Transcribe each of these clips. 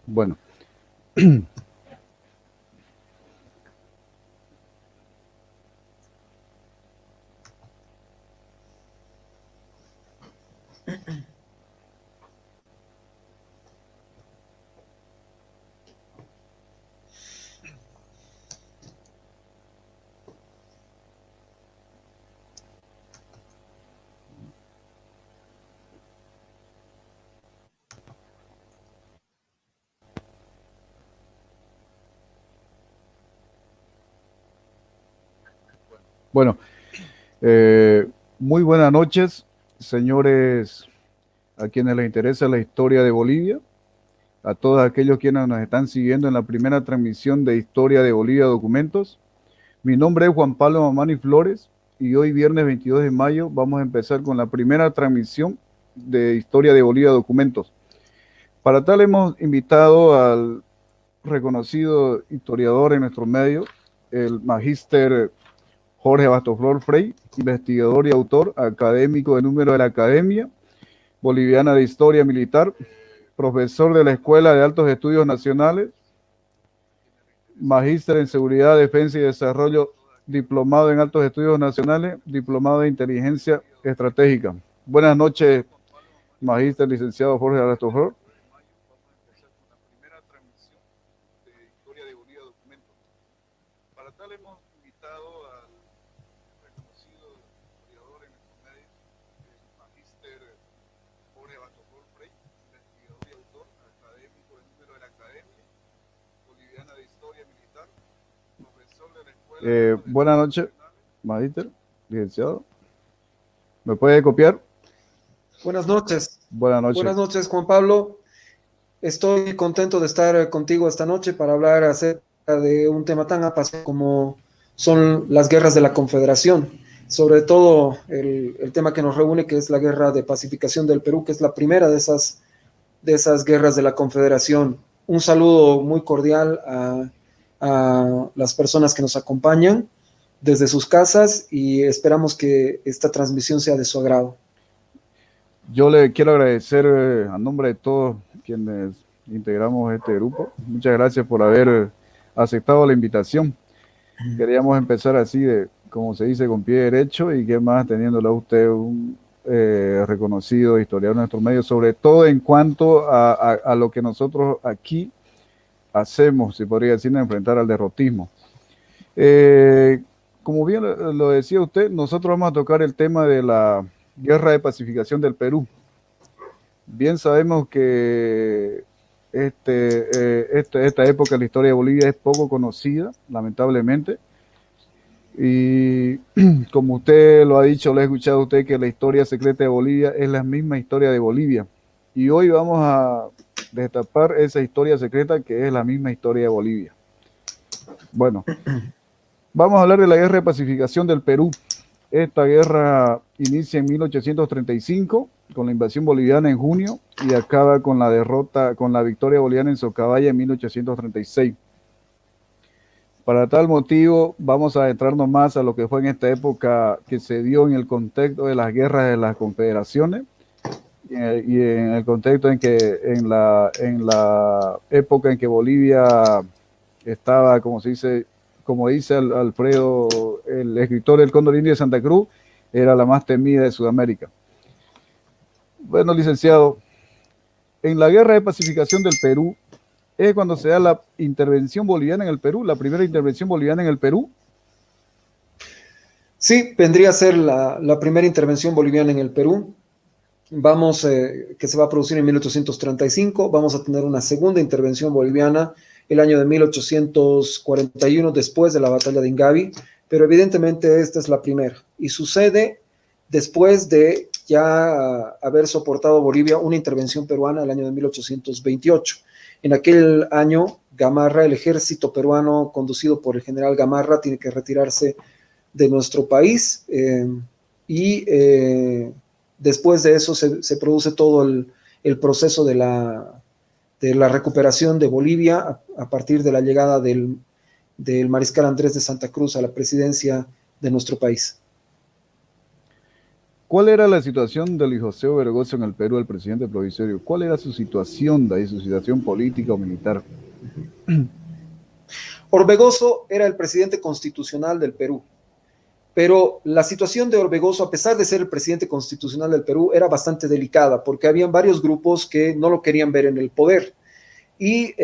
Bueno, bueno, eh, muy buenas noches, señores, a quienes les interesa la historia de Bolivia, a todos aquellos quienes nos están siguiendo en la primera transmisión de Historia de Bolivia Documentos. Mi nombre es Juan Pablo Mamani Flores y hoy viernes 22 de mayo vamos a empezar con la primera transmisión de Historia de Bolivia Documentos. Para tal hemos invitado al reconocido historiador en nuestro medio, el magíster Jorge Bastoflor Frey, investigador y autor académico de número de la Academia Boliviana de Historia Militar, profesor de la Escuela de Altos Estudios Nacionales, magíster en Seguridad, Defensa y Desarrollo, diplomado en Altos Estudios Nacionales, diplomado de Inteligencia Estratégica. Buenas noches, magíster licenciado Jorge Bastoflor. Para tal hemos invitado al reconocido historiador en nuestro medio, el magíster Jorge Bastoflor Frey, investigador y autor académico de número de la Academia Boliviana de Historia Militar, profesor de la Escuela. Buenas noches, magíster, licenciado. ¿Me puede copiar? Buenas noches. Buenas noches. Buenas noches, Juan Pablo. Estoy contento de estar contigo esta noche para hablar acerca de un tema tan apasionante como son las guerras de la Confederación. Sobre todo el tema que nos reúne, que es la guerra de pacificación del Perú, que es la primera de esas guerras de la Confederación. Un saludo muy cordial a las personas que nos acompañan desde sus casas y esperamos que esta transmisión sea de su agrado. Yo le quiero agradecer a nombre de todos quienes integramos este grupo. Muchas gracias por haber aceptado la invitación. Queríamos empezar así, como se dice, con pie derecho, y qué más teniéndole a usted un reconocido historiador de nuestro medio, sobre todo en cuanto a lo que nosotros aquí hacemos, si podría decir, enfrentar al derrotismo. Como bien lo decía usted, nosotros vamos a tocar el tema de la Guerra de Pacificación del Perú. Bien sabemos que esta época de la historia de Bolivia es poco conocida, lamentablemente. Y como usted lo ha dicho, lo he escuchado a usted, que la historia secreta de Bolivia es la misma historia de Bolivia. Y hoy vamos a destapar esa historia secreta que es la misma historia de Bolivia. Bueno, vamos a hablar de la Guerra de Pacificación del Perú. Esta guerra inicia en 1835 con la invasión boliviana en junio y acaba con la derrota, con la victoria boliviana en Socabaya en 1836. Para tal motivo, vamos a adentrarnos más a lo que fue en esta época que se dio en el contexto de las guerras de las confederaciones y en el contexto en que en la época en que Bolivia estaba, como dice Alfredo, el escritor del Cóndor Indio de Santa Cruz, era la más temida de Sudamérica. Bueno, licenciado, en la Guerra de Pacificación del Perú, es cuando se da la intervención boliviana en el Perú, la primera intervención boliviana en el Perú. Sí, vendría a ser la primera intervención boliviana en el Perú. Que se va a producir en 1835. Vamos a tener una segunda intervención boliviana el año de 1841, después de la batalla de Ingavi, pero evidentemente esta es la primera. Y sucede después de ya haber soportado Bolivia una intervención peruana el año de 1828. En aquel año, Gamarra, el ejército peruano conducido por el general Gamarra, tiene que retirarse de nuestro país y después de eso se produce todo el el proceso de la recuperación de Bolivia a partir de la llegada del mariscal Andrés de Santa Cruz a la presidencia de nuestro país. ¿Cuál era la situación de Luis José Orbegoso en el Perú, el presidente provisorio? ¿Cuál era su situación de ahí, su situación política o militar? Orbegoso era el presidente constitucional del Perú, pero la situación de Orbegoso, a pesar de ser el presidente constitucional del Perú, era bastante delicada porque habían varios grupos que no lo querían ver en el poder. Y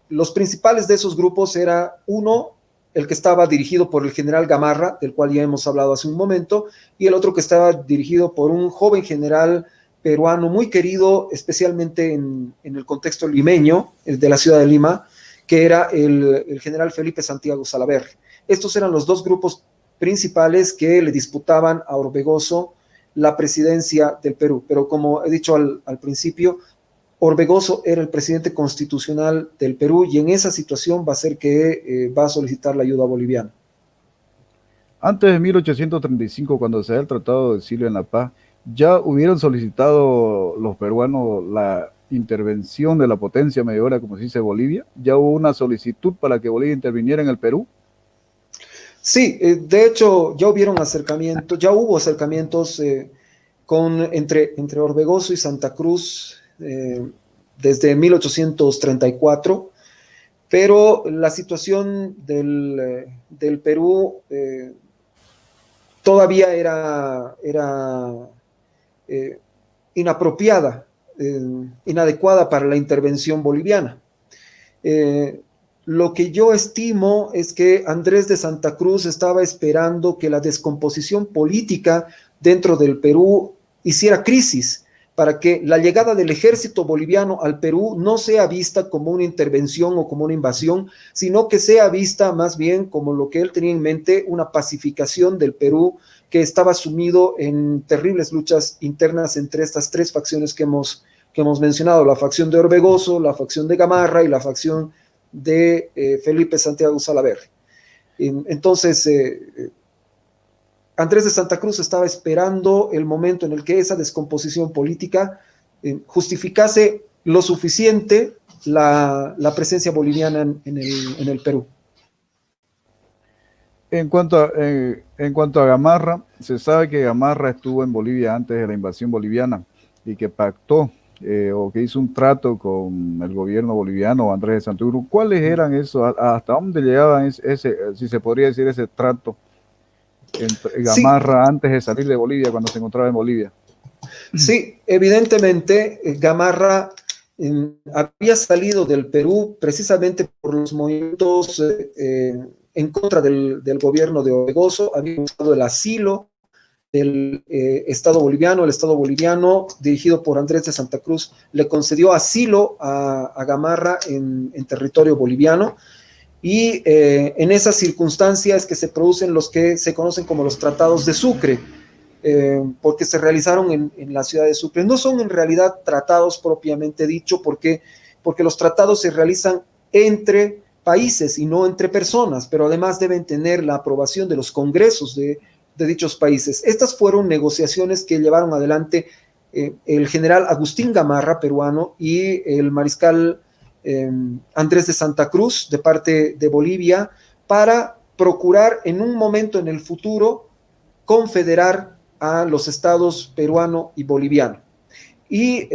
los principales de esos grupos era uno, el que estaba dirigido por el general Gamarra, del cual ya hemos hablado hace un momento, y el otro que estaba dirigido por un joven general peruano muy querido, especialmente en el contexto limeño, de la ciudad de Lima, que era el general Felipe Santiago Salaverry. Estos eran los dos grupos principales que le disputaban a Orbegoso la presidencia del Perú. Pero como he dicho al principio, Orbegoso era el presidente constitucional del Perú y en esa situación va a ser que va a solicitar la ayuda boliviana. Antes de 1835, cuando se da el Tratado de Silva en La Paz, ¿ya hubieran solicitado los peruanos la intervención de la potencia mediadora, como se dice, Bolivia? ¿Ya hubo una solicitud para que Bolivia interviniera en el Perú? Sí, de hecho ya hubieron acercamientos, ya hubo acercamientos entre Orbegoso y Santa Cruz desde 1834, pero la situación del Perú todavía era inapropiada, inadecuada para la intervención boliviana. Lo que yo estimo es que Andrés de Santa Cruz estaba esperando que la descomposición política dentro del Perú hiciera crisis, para que la llegada del ejército boliviano al Perú no sea vista como una intervención o como una invasión, sino que sea vista más bien como lo que él tenía en mente, una pacificación del Perú que estaba sumido en terribles luchas internas entre estas tres facciones que hemos mencionado, la facción de Orbegoso, la facción de Gamarra y la facción de Felipe Santiago Salaverry. Entonces, Andrés de Santa Cruz estaba esperando el momento en el que esa descomposición política justificase lo suficiente la presencia boliviana en el Perú. En cuanto a Gamarra, se sabe que Gamarra estuvo en Bolivia antes de la invasión boliviana y que pactó o que hizo un trato con el gobierno boliviano, Andrés de Santa Cruz. ¿Cuáles eran esos? ¿Hasta dónde llegaban si se podría decir, ese trato entre Gamarra sí, antes de salir de Bolivia, cuando se encontraba en Bolivia? Sí, evidentemente Gamarra había salido del Perú precisamente por los movimientos en contra del gobierno de Orbegoso, había buscado el asilo del Estado boliviano. El Estado boliviano, dirigido por Andrés de Santa Cruz, le concedió asilo a Gamarra en territorio boliviano. Y en esas circunstancias que se producen los que se conocen como los tratados de Sucre, porque se realizaron en la ciudad de Sucre. No son en realidad tratados propiamente dicho, porque los tratados se realizan entre países y no entre personas, pero además deben tener la aprobación de los congresos de dichos países. Estas fueron negociaciones que llevaron adelante el general Agustín Gamarra, peruano, y el mariscal Andrés de Santa Cruz, de parte de Bolivia, para procurar en un momento en el futuro confederar a los estados peruano y boliviano. Y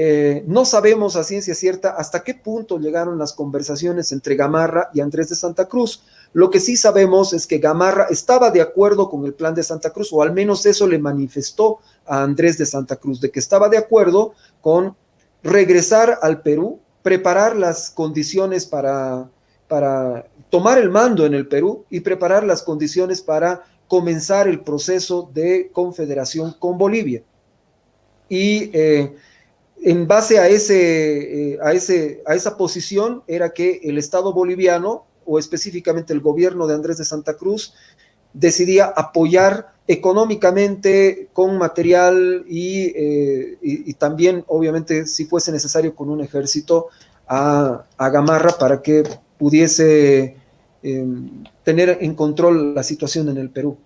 no sabemos a ciencia cierta hasta qué punto llegaron las conversaciones entre Gamarra y Andrés de Santa Cruz. Lo que sí sabemos es que Gamarra estaba de acuerdo con el plan de Santa Cruz, o al menos eso le manifestó a Andrés de Santa Cruz, de que estaba de acuerdo con regresar al Perú, preparar las condiciones para tomar el mando en el Perú y preparar las condiciones para comenzar el proceso de confederación con Bolivia. Y en base a esa posición era que el Estado boliviano, o específicamente el gobierno de Andrés de Santa Cruz, decidía apoyar económicamente, con material y también, obviamente, si fuese necesario, con un ejército a Gamarra para que pudiese tener en control la situación en el Perú.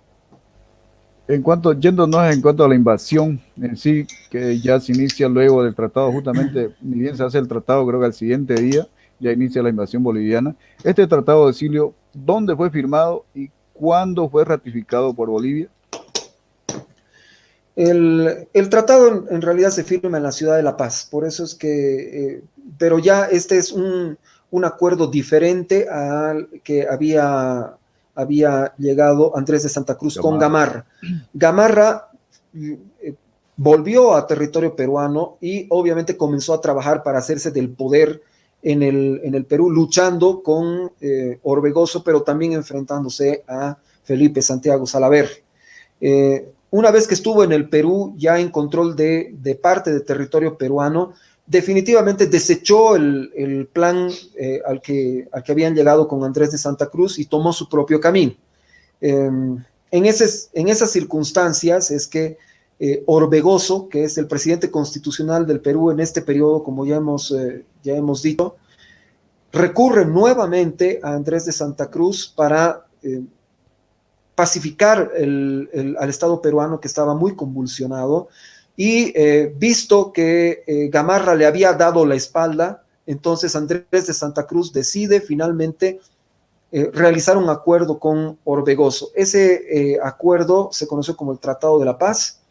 Yéndonos en cuanto a la invasión en sí, que ya se inicia luego del tratado, justamente, ni bien se hace el tratado, creo que al siguiente día ya inicia la invasión boliviana. Este tratado de Silio, ¿dónde fue firmado y cuándo fue ratificado por Bolivia? El tratado en realidad se firma en la ciudad de La Paz, por eso es que, pero ya este es un acuerdo diferente al que había llegado Andrés de Santa Cruz con Gamarra. Gamarra. Gamarra volvió a territorio peruano y obviamente comenzó a trabajar para hacerse del poder en el Perú, luchando con Orbegoso, pero también enfrentándose a Felipe Santiago Salaverry. Una vez que estuvo en el Perú, ya en control de parte de territorio peruano, definitivamente desechó el plan al que habían llegado con Andrés de Santa Cruz y tomó su propio camino. En esas circunstancias es que Orbegoso, que es el presidente constitucional del Perú en este periodo, como ya hemos dicho, recurre nuevamente a Andrés de Santa Cruz para pacificar al Estado peruano, que estaba muy convulsionado, y visto que Gamarra le había dado la espalda, entonces Andrés de Santa Cruz decide finalmente realizar un acuerdo con Orbegoso. Ese acuerdo se conoció como el Tratado de la Paz.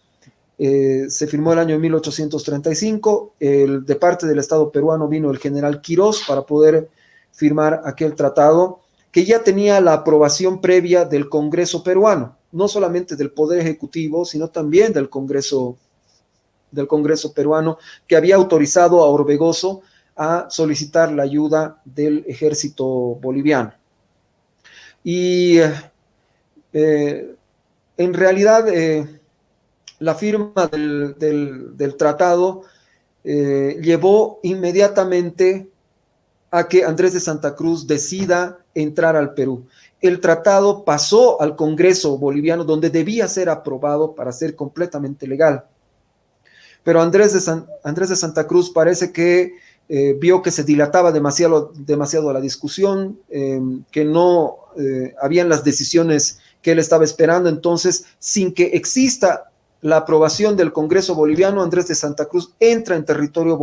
Se firmó el año 1835. De parte del Estado peruano vino el general Quirós para poder firmar aquel tratado, que ya tenía la aprobación previa del Congreso peruano, no solamente del Poder Ejecutivo, sino también del Congreso peruano, que había autorizado a Orbegoso a solicitar la ayuda del ejército boliviano. Y en realidad la firma del tratado llevó inmediatamente a que Andrés de Santa Cruz decida entrar al Perú. El tratado pasó al Congreso boliviano, donde debía ser aprobado para ser completamente legal. Pero Andrés de Santa Cruz parece que vio que se dilataba demasiado la discusión, que no habían las decisiones que él estaba esperando. Entonces, sin que exista la aprobación del Congreso boliviano, Andrés de Santa Cruz entra en territorio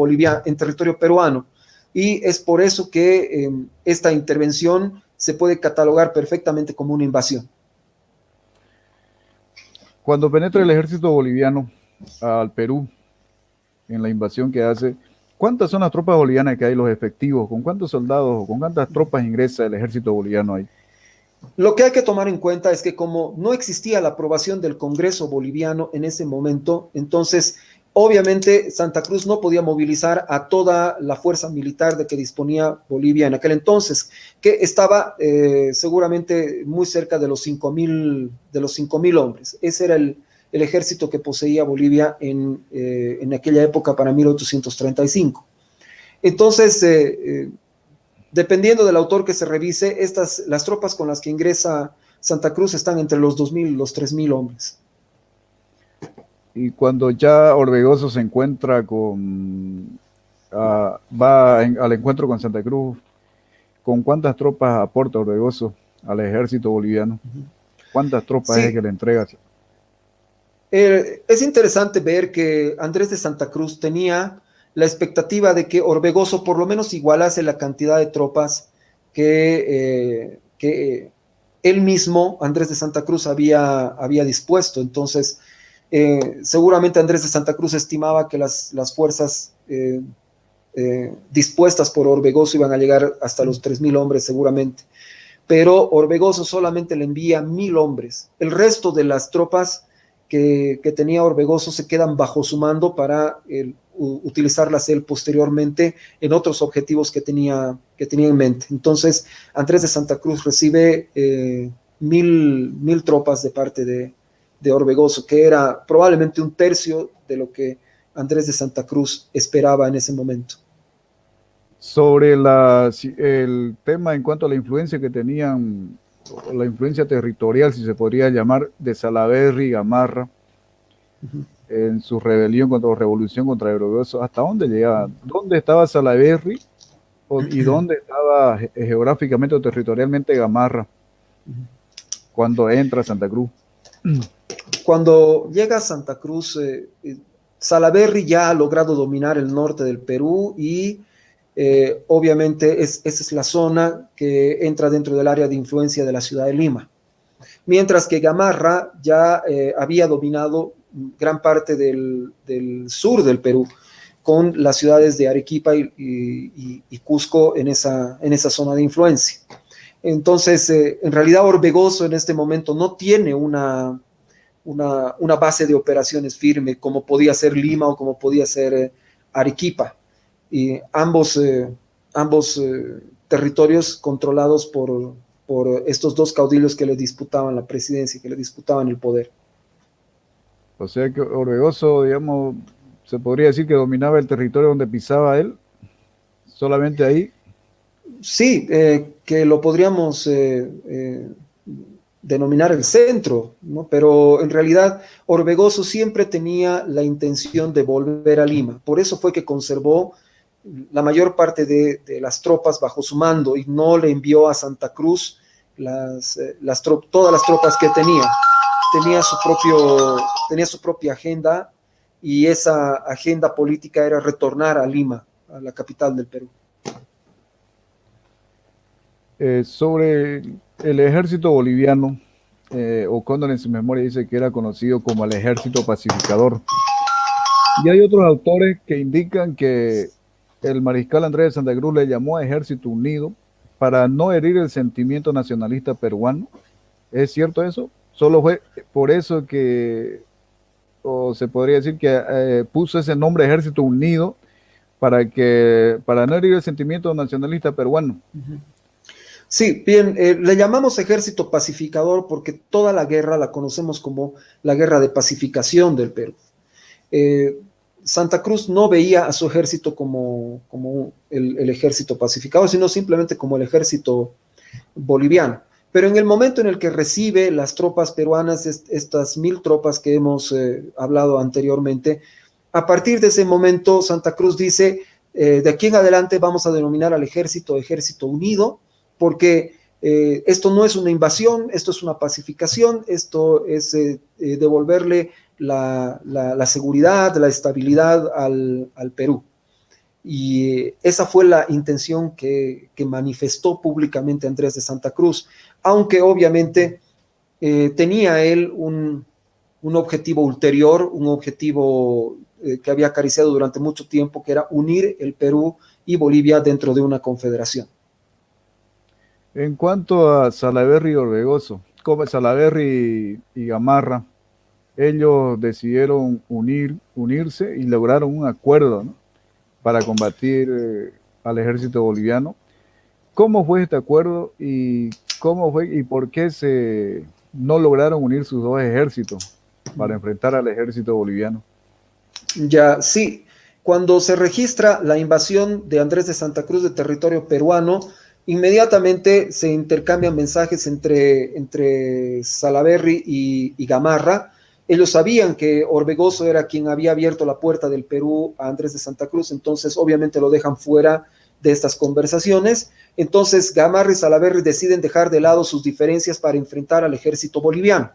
peruano. Y es por eso que esta intervención se puede catalogar perfectamente como una invasión. Cuando penetra el ejército boliviano al Perú, en la invasión que hace, ¿cuántas son las tropas bolivianas que hay, los efectivos? ¿Con cuántos soldados o con cuántas tropas ingresa el ejército boliviano ahí? Lo que hay que tomar en cuenta es que como no existía la aprobación del Congreso boliviano en ese momento, entonces obviamente Santa Cruz no podía movilizar a toda la fuerza militar de que disponía Bolivia en aquel entonces, que estaba seguramente muy cerca de los 5.000 hombres. Ese era el ejército que poseía Bolivia en aquella época para 1835. Entonces, dependiendo del autor que se revise, las tropas con las que ingresa Santa Cruz están entre los 2.000 y los 3.000 hombres. Y cuando ya Orbegoso se encuentra al encuentro con Santa Cruz, ¿con cuántas tropas aporta Orbegoso al ejército boliviano? ¿Cuántas tropas es que le entrega? Es interesante ver que Andrés de Santa Cruz tenía la expectativa de que Orbegoso por lo menos igualase la cantidad de tropas que él mismo, Andrés de Santa Cruz, había dispuesto. Entonces, seguramente Andrés de Santa Cruz estimaba que las fuerzas dispuestas por Orbegoso iban a llegar hasta los 3.000 hombres seguramente. Pero Orbegoso solamente le envía 1.000 hombres. El resto de las tropas que tenía Orbegoso se quedan bajo su mando para utilizarlas él posteriormente en otros objetivos que tenía en mente. Entonces, Andrés de Santa Cruz recibe 1.000 tropas de parte de Orbegoso, que era probablemente un tercio de lo que Andrés de Santa Cruz esperaba en ese momento. Sobre el tema en cuanto a la influencia que tenían, la influencia territorial, si se podría llamar, de Salaverry y Gamarra en su rebelión contra la revolución contra Orbegoso, ¿hasta dónde llegaba? ¿Dónde estaba Salaverry y dónde estaba geográficamente o territorialmente Gamarra cuando entra a Santa Cruz? Cuando llega a Santa Cruz, Salaverry ya ha logrado dominar el norte del Perú y obviamente esa es la zona que entra dentro del área de influencia de la ciudad de Lima. Mientras que Gamarra ya había dominado gran parte del sur del Perú, con las ciudades de Arequipa y Cusco en esa zona de influencia. Entonces, en realidad Orbegoso en este momento no tiene una base de operaciones firme como podía ser Lima o como podía ser Arequipa. Y ambos territorios controlados por estos dos caudillos que le disputaban la presidencia, que le disputaban el poder. O sea que Orbegoso, digamos, se podría decir que dominaba el territorio donde pisaba él, solamente ahí. Sí, que lo podríamos denominar el centro, ¿no? Pero en realidad Orbegoso siempre tenía la intención de volver a Lima. Por eso fue que conservó la mayor parte de las tropas bajo su mando y no le envió a Santa Cruz todas las tropas que tenía. Tenía su propia agenda, y esa agenda política era retornar a Lima, a la capital del Perú. Sobre el ejército boliviano, O'Connor en su memoria dice que era conocido como el ejército pacificador. Y hay otros autores que indican que el mariscal Andrés de Santa Cruz le llamó a Ejército Unido para no herir el sentimiento nacionalista peruano. ¿Es cierto eso? Solo fue por eso que, o se podría decir que puso ese nombre Ejército Unido para no herir el sentimiento nacionalista peruano. Sí, bien, le llamamos ejército pacificador porque toda la guerra la conocemos como la guerra de pacificación del Perú. Santa Cruz no veía a su ejército como el ejército pacificador, sino simplemente como el ejército boliviano. Pero en el momento en el que recibe las tropas peruanas, estas 1000 tropas que hemos hablado anteriormente, a partir de ese momento Santa Cruz dice, de aquí en adelante vamos a denominar al ejército Unido, porque esto no es una invasión, esto es una pacificación, esto es devolverle la seguridad, la estabilidad al Perú. Y esa fue la intención que manifestó públicamente Andrés de Santa Cruz, aunque obviamente tenía él un objetivo ulterior, un objetivo que había acariciado durante mucho tiempo, que era unir el Perú y Bolivia dentro de una confederación. En cuanto a Salaverry y Orbegoso, como Salaverry y Gamarra, ellos decidieron unirse y lograron un acuerdo, ¿no?, para combatir al ejército boliviano. ¿Cómo fue este acuerdo y por qué no lograron unir sus dos ejércitos para enfrentar al ejército boliviano? Ya, sí. Cuando se registra la invasión de Andrés de Santa Cruz de territorio peruano, inmediatamente se intercambian mensajes entre Salaverry y Gamarra. Ellos sabían que Orbegoso era quien había abierto la puerta del Perú a Andrés de Santa Cruz, entonces obviamente lo dejan fuera de estas conversaciones. Entonces Gamarra y Salaverry deciden dejar de lado sus diferencias para enfrentar al ejército boliviano.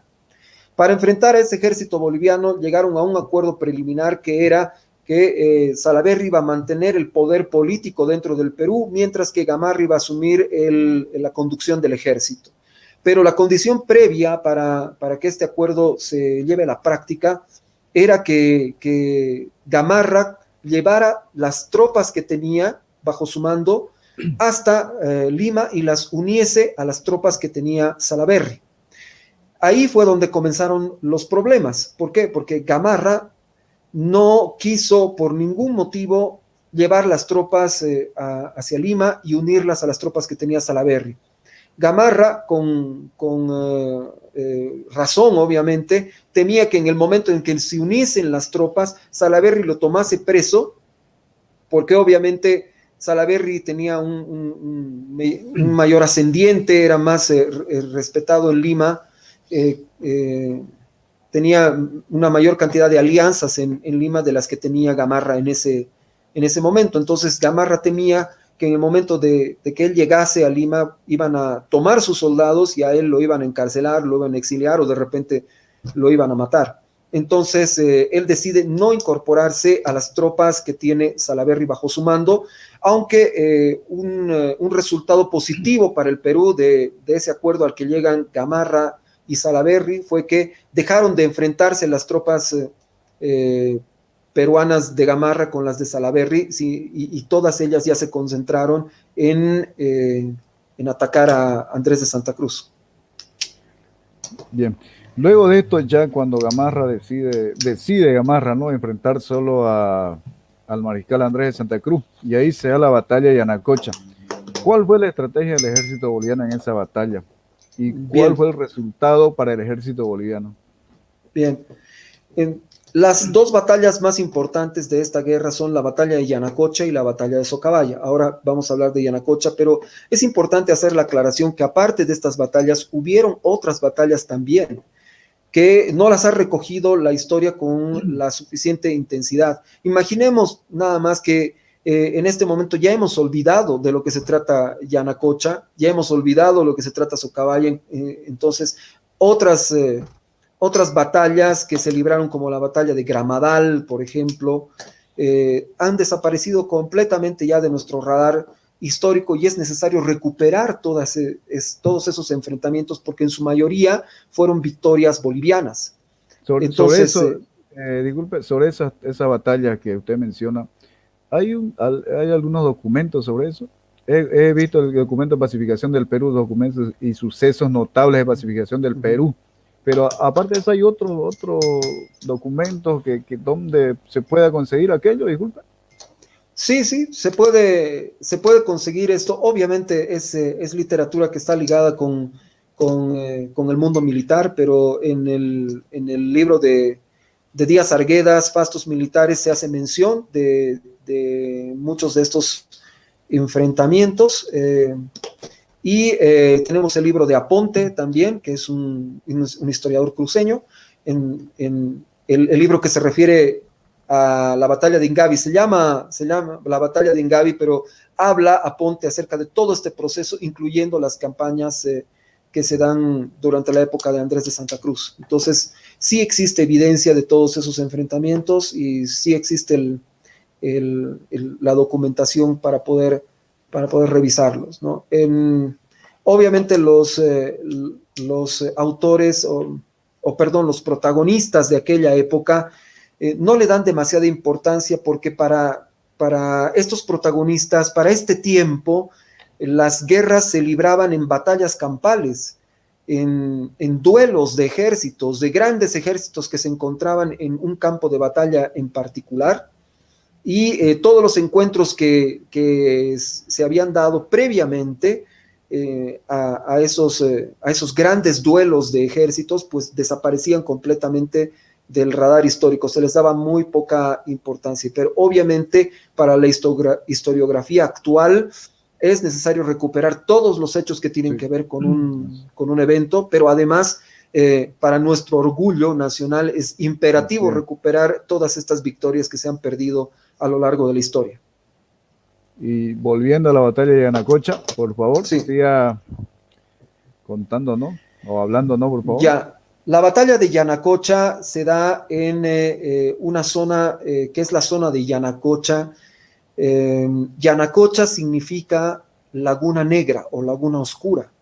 Para enfrentar a ese ejército boliviano llegaron a un acuerdo preliminar que era que Salaverry iba a mantener el poder político dentro del Perú, mientras que Gamarra iba a asumir la conducción del ejército. Pero la condición previa para que este acuerdo se lleve a la práctica era que Gamarra llevara las tropas que tenía bajo su mando hasta Lima y las uniese a las tropas que tenía Salaverry. Ahí fue donde comenzaron los problemas. ¿Por qué? Porque Gamarra no quiso por ningún motivo llevar las tropas hacia Lima y unirlas a las tropas que tenía Salaverry. Gamarra, con razón obviamente, temía que en el momento en que se uniesen las tropas, Salaverry lo tomase preso, porque obviamente Salaverry tenía un mayor ascendiente, era más respetado en Lima, tenía una mayor cantidad de alianzas en Lima de las que tenía Gamarra en ese momento. Entonces Gamarra temía que en el momento de que él llegase a Lima iban a tomar sus soldados y a él lo iban a encarcelar, lo iban a exiliar o de repente lo iban a matar. Entonces, él decide no incorporarse a las tropas que tiene Salaverry bajo su mando, aunque un resultado positivo para el Perú de ese acuerdo al que llegan Gamarra y Salaverry fue que dejaron de enfrentarse las tropas peruanas de Gamarra con las de Salaverry, sí, y todas ellas ya se concentraron en atacar a Andrés de Santa Cruz. Bien. Luego de esto, ya cuando Gamarra decide Gamarra, ¿no?, enfrentar solo al mariscal Andrés de Santa Cruz, y ahí se da la batalla de Yanacocha. ¿Cuál fue la estrategia del ejército boliviano en esa batalla? ¿Y cuál fue el resultado para el ejército boliviano? Bien. Las dos batallas más importantes de esta guerra son la batalla de Yanacocha y la batalla de Socabaya. Ahora vamos a hablar de Yanacocha, pero es importante hacer la aclaración que aparte de estas batallas, hubieron otras batallas también, que no las ha recogido la historia con la suficiente intensidad. Imaginemos nada más que en este momento ya hemos olvidado de lo que se trata Yanacocha, ya hemos olvidado lo que se trata Socabaya, entonces otras batallas que se libraron, como la batalla de Gramadal, por ejemplo, han desaparecido completamente ya de nuestro radar histórico, y es necesario recuperar todos esos enfrentamientos, porque en su mayoría fueron victorias bolivianas. Entonces, sobre esa batalla que usted menciona, ¿hay algunos documentos sobre eso? He visto el documento de pacificación del Perú, documentos y sucesos notables de pacificación del Perú, pero aparte de eso, ¿hay otro documento que donde se pueda conseguir aquello? Disculpe. Sí, se puede conseguir esto. Obviamente es literatura que está ligada con el mundo militar, pero en el libro de Díaz Arguedas, Fastos Militares, se hace mención de muchos de estos enfrentamientos. Y tenemos el libro de Aponte también, que es un historiador cruceño, en el libro que se refiere a la batalla de Ingavi, se llama la batalla de Ingavi, pero habla Aponte acerca de todo este proceso, incluyendo las campañas que se dan durante la época de Andrés de Santa Cruz. Entonces, sí existe evidencia de todos esos enfrentamientos, y sí existe la documentación para poder revisarlos, ¿no? Obviamente los autores, los protagonistas de aquella época no le dan demasiada importancia, porque para estos protagonistas, para este tiempo, las guerras se libraban en batallas campales, en duelos de ejércitos, de grandes ejércitos que se encontraban en un campo de batalla en particular, y todos los encuentros que se habían dado previamente a esos grandes duelos de ejércitos, pues desaparecían completamente del radar histórico, se les daba muy poca importancia. Pero obviamente para la historiografía actual es necesario recuperar todos los hechos que tienen que ver con un evento, pero además para nuestro orgullo nacional es imperativo recuperar todas estas victorias que se han perdido a lo largo de la historia. Y volviendo a la batalla de Yanacocha, por favor, sí, siga contándonos o hablándonos, por favor. Ya, la batalla de Yanacocha se da en una zona que es la zona de Yanacocha. Yanacocha significa laguna negra o laguna oscura,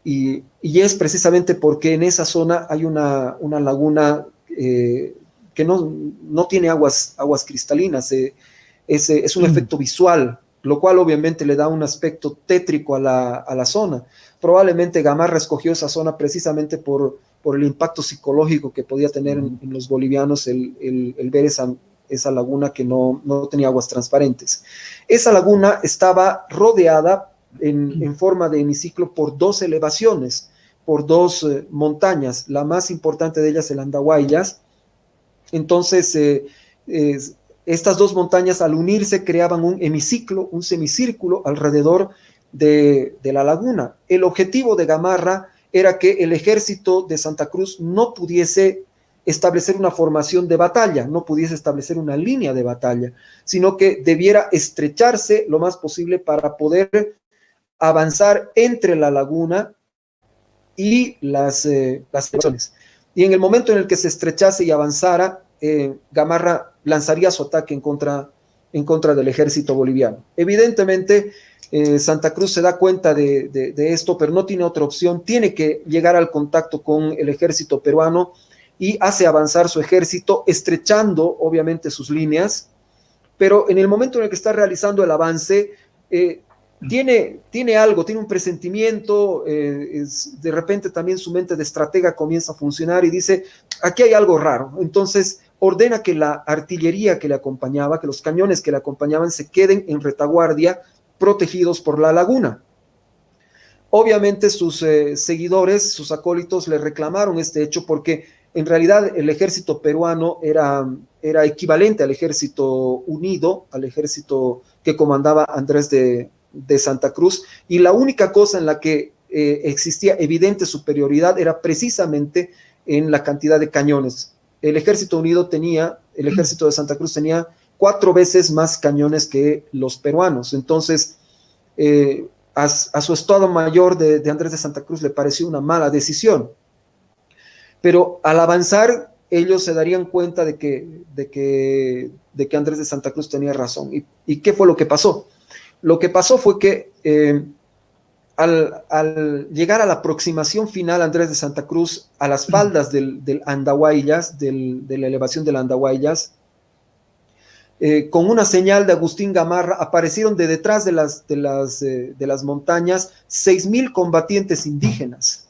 y es precisamente porque en esa zona hay una laguna que no tiene aguas cristalinas. Es un efecto visual, lo cual obviamente le da un aspecto tétrico a la zona. Probablemente Gamarra escogió esa zona precisamente por el impacto psicológico que podía tener en los bolivianos el ver esa laguna que no tenía aguas transparentes. Esa laguna estaba rodeada en forma de hemiciclo por dos elevaciones, por dos montañas, la más importante de ellas el Andahuaylas. Entonces, estas dos montañas, al unirse, creaban un hemiciclo, un semicírculo alrededor de la laguna. El objetivo de Gamarra era que el ejército de Santa Cruz no pudiese establecer una formación de batalla, no pudiese establecer una línea de batalla, sino que debiera estrecharse lo más posible para poder avanzar entre la laguna y las elevaciones. y en el momento en el que se estrechase y avanzara, Gamarra lanzaría su ataque en contra del ejército boliviano. Evidentemente, Santa Cruz se da cuenta de esto, pero no tiene otra opción, tiene que llegar al contacto con el ejército peruano y hace avanzar su ejército, estrechando obviamente sus líneas, pero en el momento en el que está realizando el avance, tiene algo, tiene un presentimiento, de repente también su mente de estratega comienza a funcionar y dice, aquí hay algo raro. Entonces ordena que la artillería que le acompañaba, que los cañones que le acompañaban se queden en retaguardia, protegidos por la laguna. Obviamente sus seguidores, sus acólitos le reclamaron este hecho porque en realidad el ejército peruano era equivalente al ejército unido, al ejército que comandaba Andrés de Santa Cruz, y la única cosa en la que existía evidente superioridad era precisamente en la cantidad de cañones. El ejército de Santa Cruz tenía 4 veces más cañones que los peruanos. Entonces, a su estado mayor de Andrés de Santa Cruz le pareció una mala decisión. Pero al avanzar, ellos se darían cuenta de que Andrés de Santa Cruz tenía razón. ¿Y qué fue lo que pasó? Lo que pasó fue que al llegar a la aproximación final Andrés de Santa Cruz a las faldas del Andahuaylas, de la elevación del Andahuaylas, con una señal de Agustín Gamarra, aparecieron de detrás de las montañas 6,000 combatientes indígenas,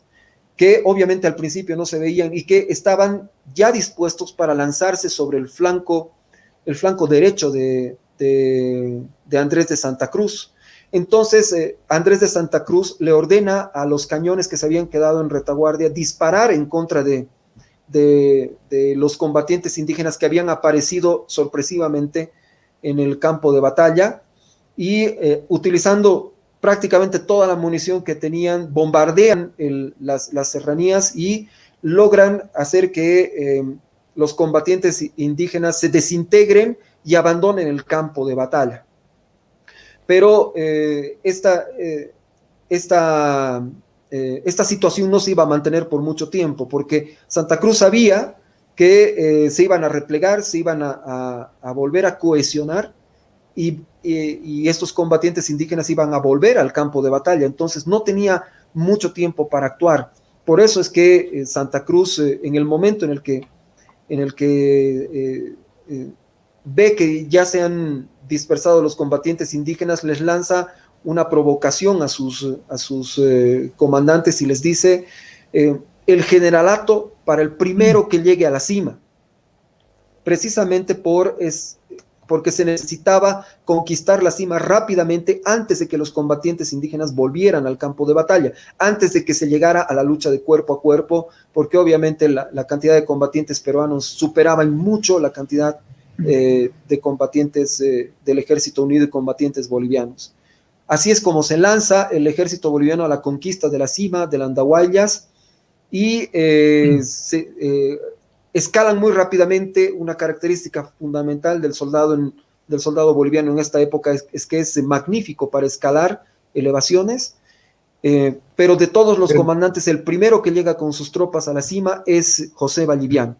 que obviamente al principio no se veían y que estaban ya dispuestos para lanzarse sobre el flanco derecho de Andrés de Santa Cruz. Entonces Andrés de Santa Cruz le ordena a los cañones que se habían quedado en retaguardia disparar en contra de los combatientes indígenas que habían aparecido sorpresivamente en el campo de batalla, y utilizando prácticamente toda la munición que tenían, bombardean las serranías y logran hacer que los combatientes indígenas se desintegren y abandonen el campo de batalla. Pero esta situación no se iba a mantener por mucho tiempo, porque Santa Cruz sabía que se iban a replegar, se iban a volver a cohesionar, y estos combatientes indígenas iban a volver al campo de batalla. Entonces no tenía mucho tiempo para actuar. Por eso es que Santa Cruz, en el momento en el que ve que ya se han dispersado los combatientes indígenas, les lanza una provocación a sus comandantes y les dice, el generalato para el primero que llegue a la cima, precisamente porque se necesitaba conquistar la cima rápidamente antes de que los combatientes indígenas volvieran al campo de batalla, antes de que se llegara a la lucha de cuerpo a cuerpo, porque obviamente la cantidad de combatientes peruanos superaba en mucho la cantidad de combatientes del Ejército Unido y combatientes bolivianos. Así es como se lanza el ejército boliviano a la conquista de la cima del Andahuaylas, y escalan muy rápidamente. Una característica fundamental del soldado boliviano en esta época es que es magnífico para escalar elevaciones, pero de todos los comandantes, el primero que llega con sus tropas a la cima es José Vallivián,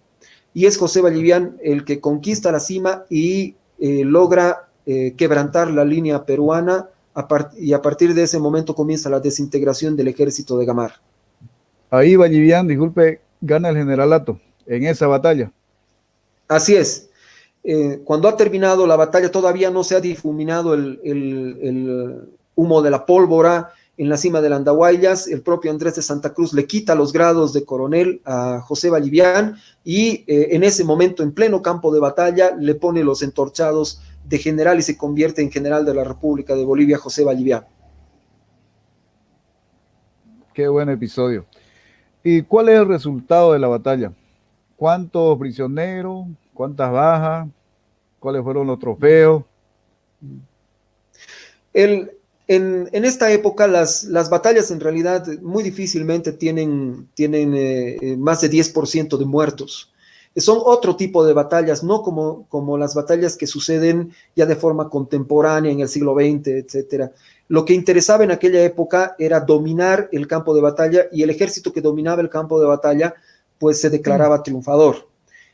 y es José Vallivián el que conquista la cima y logra quebrantar la línea peruana, y a partir de ese momento comienza la desintegración del ejército de Gamarra. Ahí Vallivián, disculpe, gana el generalato en esa batalla. Así es. Cuando ha terminado la batalla, todavía no se ha difuminado el humo de la pólvora en la cima del Andahuaylas. El propio Andrés de Santa Cruz le quita los grados de coronel a José Vallivián, y en ese momento, en pleno campo de batalla, le pone los entorchados de general y se convierte en general de la República de Bolivia, José Vallivián. Qué buen episodio. ¿Y cuál es el resultado de la batalla? ¿Cuántos prisioneros? ¿Cuántas bajas? ¿Cuáles fueron los trofeos? En esta época las batallas en realidad muy difícilmente tienen más de 10% de muertos. Son otro tipo de batallas, no como las batallas que suceden ya de forma contemporánea en el siglo XX, etcétera. Lo que interesaba en aquella época era dominar el campo de batalla, y el ejército que dominaba el campo de batalla pues se declaraba triunfador.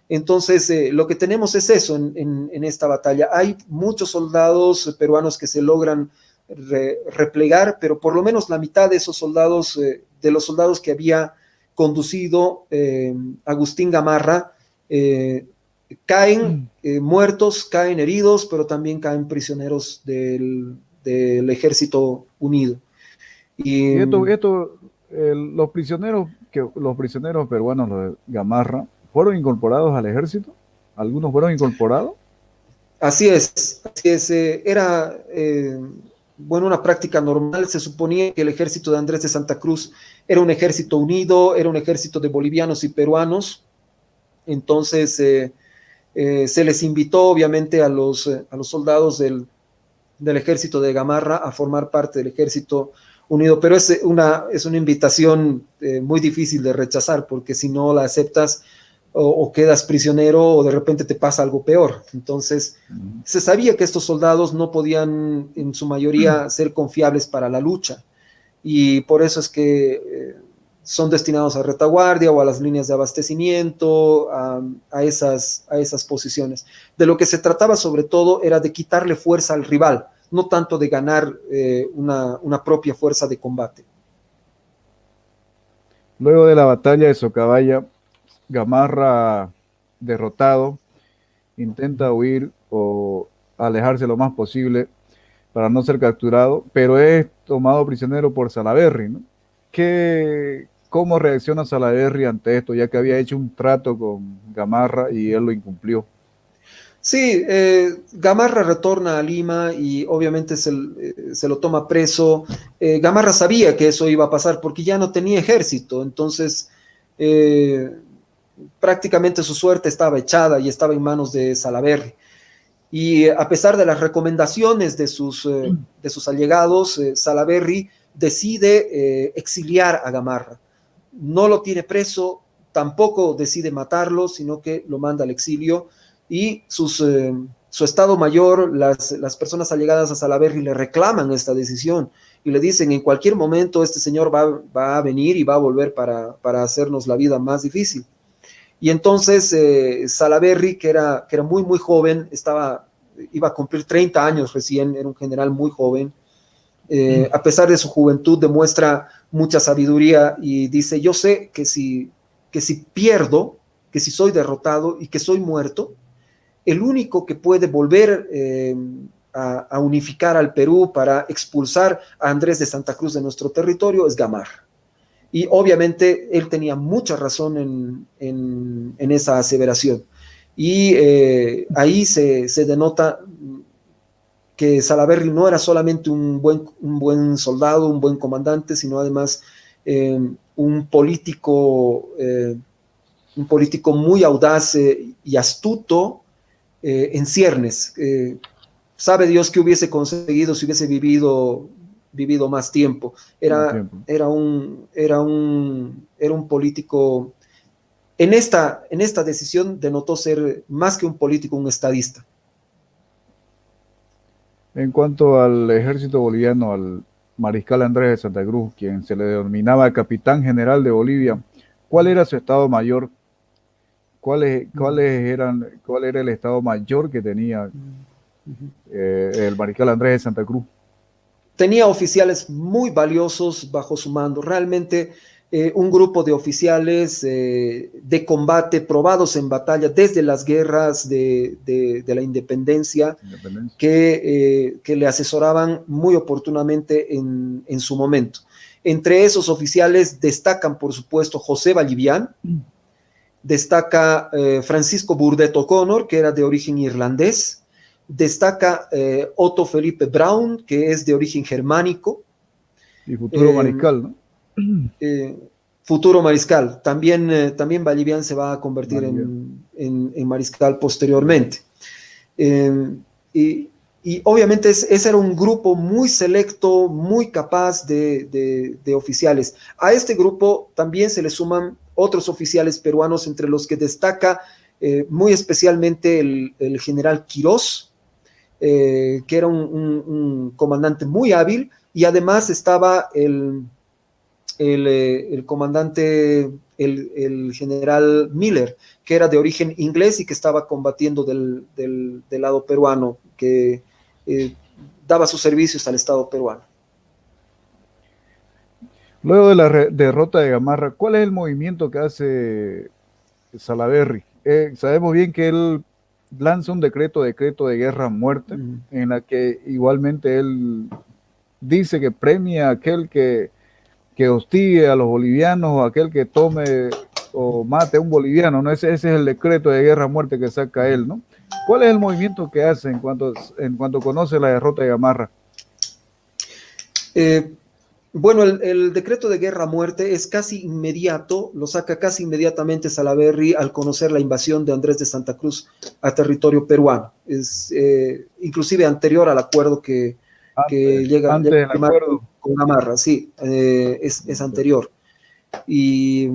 Entonces, lo que tenemos es eso en esta batalla. Hay muchos soldados peruanos que se logran replegar, pero por lo menos la mitad de esos soldados, de los soldados que había conducido Agustín Gamarra, caen muertos, caen heridos, pero también caen prisioneros del Ejército Unido. Y los prisioneros peruanos, los de Gamarra, ¿fueron incorporados al ejército? ¿Algunos fueron incorporados? Así es. Era, bueno, una práctica normal. Se suponía que el ejército de Andrés de Santa Cruz era un ejército unido, era un ejército de bolivianos y peruanos. Entonces, se les invitó, obviamente, a los soldados del ejército de Gamarra a formar parte del ejército unido, pero es una invitación muy difícil de rechazar, porque si no la aceptas o quedas prisionero o de repente te pasa algo peor. Entonces, se sabía que estos soldados no podían en su mayoría ser confiables para la lucha, y por eso es que son destinados a retaguardia o a las líneas de abastecimiento, a esas posiciones. De lo que se trataba sobre todo era de quitarle fuerza al rival, no tanto de ganar una propia fuerza de combate. Luego de la batalla de Socabaya, Gamarra, derrotado, intenta huir o alejarse lo más posible para no ser capturado, pero es tomado prisionero por Salaverry, ¿no? ¿Cómo reacciona Salaverry ante esto, ya que había hecho un trato con Gamarra y él lo incumplió? Sí, Gamarra retorna a Lima y obviamente se lo toma preso. Gamarra sabía que eso iba a pasar porque ya no tenía ejército, entonces prácticamente su suerte estaba echada y estaba en manos de Salaverry. Y a pesar de las recomendaciones de sus allegados, Salaverry decide exiliar a Gamarra. No lo tiene preso, tampoco decide matarlo, sino que lo manda al exilio, y su estado mayor, las personas allegadas a Salaverry le reclaman esta decisión y le dicen: en cualquier momento este señor va a venir y va a volver para hacernos la vida más difícil. Y entonces Salaverry, que era muy, muy joven, iba a cumplir 30 años recién, era un general muy joven, a pesar de su juventud demuestra mucha sabiduría y dice: yo sé que si pierdo, que si soy derrotado y que soy muerto, el único que puede volver a unificar al Perú para expulsar a Andrés de Santa Cruz de nuestro territorio es Gamarra. Y obviamente él tenía mucha razón en esa aseveración. Y ahí se denota que Salaverry no era solamente un buen soldado, un buen comandante, sino además un político muy audaz y astuto en ciernes. Sabe Dios qué hubiese conseguido si hubiese vivido más tiempo. Era un político. En esta decisión denotó ser más que un político, un estadista. En cuanto al ejército boliviano, al mariscal Andrés de Santa Cruz, quien se le denominaba capitán general de Bolivia, ¿cuál era su estado mayor? ¿Cuál era el estado mayor que tenía el mariscal Andrés de Santa Cruz? Tenía oficiales muy valiosos bajo su mando. Realmente un grupo de oficiales de combate probados en batalla desde las guerras de la independencia, que le asesoraban muy oportunamente en su momento. Entre esos oficiales destacan, por supuesto, José Vallivian, destaca Francisco Burdett O'Connor, que era de origen irlandés, destaca Otto Felipe Braun, que es de origen germánico. Y futuro mariscal, ¿no? Futuro mariscal. También Vallivian se va a convertir en mariscal posteriormente. Y obviamente ese era un grupo muy selecto, muy capaz de oficiales. A este grupo también se le suman otros oficiales peruanos, entre los que destaca muy especialmente el general Quirós, que era un comandante muy hábil, y además estaba el comandante el general Miller, que era de origen inglés y que estaba combatiendo del lado peruano, que daba sus servicios al Estado peruano. Luego de la derrota de Gamarra, ¿cuál es el movimiento que hace Salaverry? Sabemos bien que él lanza un decreto de guerra a muerte, en la que igualmente él dice que premia a aquel que hostigue a los bolivianos o aquel que tome o mate a un boliviano, ¿no? Ese es el decreto de guerra a muerte que saca él, ¿no? ¿Cuál es el movimiento que hace en cuanto conoce la derrota de Gamarra? Bueno, el decreto de guerra a muerte es casi inmediato, lo saca casi inmediatamente Salaverry al conocer la invasión de Andrés de Santa Cruz a territorio peruano. Es inclusive anterior al acuerdo que llega antes del acuerdo con Gamarra, sí, es anterior. Y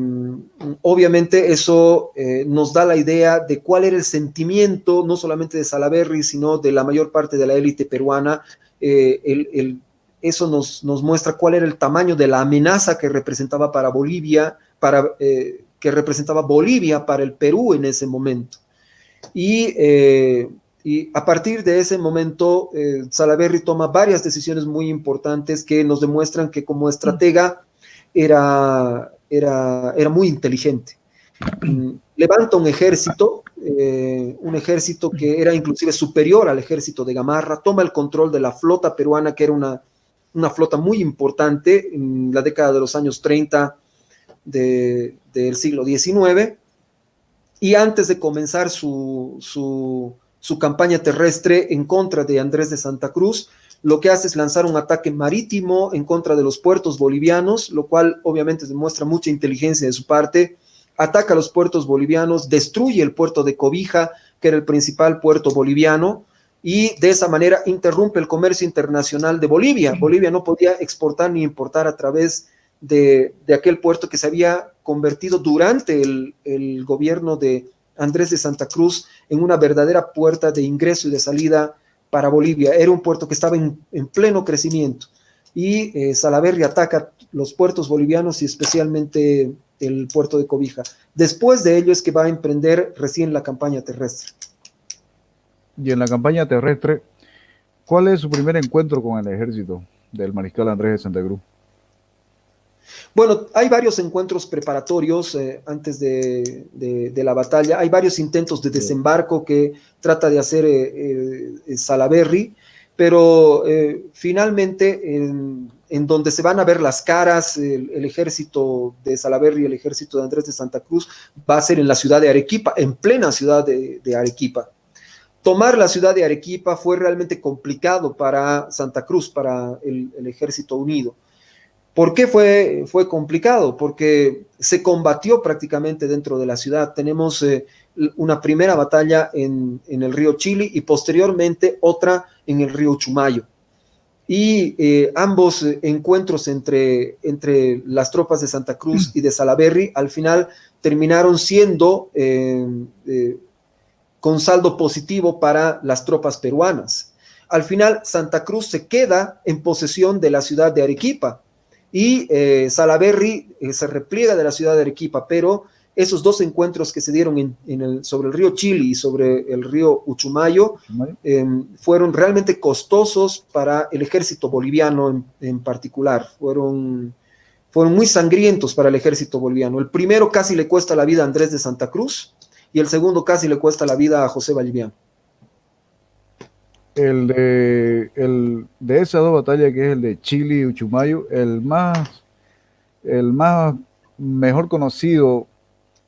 obviamente eso nos da la idea de cuál era el sentimiento, no solamente de Salaverry, sino de la mayor parte de la élite peruana. Eso nos muestra cuál era el tamaño de la amenaza que representaba para Bolivia, que representaba Bolivia para el Perú en ese momento. Y a partir de ese momento, Salaverry toma varias decisiones muy importantes que nos demuestran que como estratega era muy inteligente. Levanta un ejército que era inclusive superior al ejército de Gamarra, toma el control de la flota peruana, que era una flota muy importante en la década de los años 30 del siglo XIX, y antes de comenzar su campaña terrestre en contra de Andrés de Santa Cruz, lo que hace es lanzar un ataque marítimo en contra de los puertos bolivianos, lo cual obviamente demuestra mucha inteligencia de su parte. Ataca a los puertos bolivianos, destruye el puerto de Cobija, que era el principal puerto boliviano, y de esa manera interrumpe el comercio internacional de Bolivia. Bolivia no podía exportar ni importar a través de aquel puerto que se había convertido durante el gobierno de Andrés de Santa Cruz en una verdadera puerta de ingreso y de salida para Bolivia. Era un puerto que estaba en pleno crecimiento, y Salaverry ataca los puertos bolivianos y especialmente el puerto de Cobija. Después de ello es que va a emprender recién la campaña terrestre. Y en la campaña terrestre, ¿cuál es su primer encuentro con el ejército del mariscal Andrés de Santa Cruz? Bueno, hay varios encuentros preparatorios antes de la batalla. Hay varios intentos de desembarco que trata de hacer Salaverry, pero finalmente en donde se van a ver las caras, el ejército de Salaverry y el ejército de Andrés de Santa Cruz va a ser en la ciudad de Arequipa, en plena ciudad de Arequipa. Tomar la ciudad de Arequipa fue realmente complicado para Santa Cruz, para el Ejército Unido. ¿Por qué fue complicado? Porque se combatió prácticamente dentro de la ciudad. Tenemos una primera batalla en el río Chili y posteriormente otra en el río Uchumayo. Y ambos encuentros entre las tropas de Santa Cruz y de Salaverry al final terminaron siendo con saldo positivo para las tropas peruanas. Al final, Santa Cruz se queda en posesión de la ciudad de Arequipa y Salaverry se repliega de la ciudad de Arequipa, pero esos dos encuentros que se dieron sobre el río Chili y sobre el río Uchumayo fueron realmente costosos para el ejército boliviano en particular. Fueron muy sangrientos para el ejército boliviano. El primero casi le cuesta la vida a Andrés de Santa Cruz, y el segundo casi le cuesta la vida a José Valliviano. De esas dos batallas, que es el de Chili y Uchumayo, el más mejor conocido,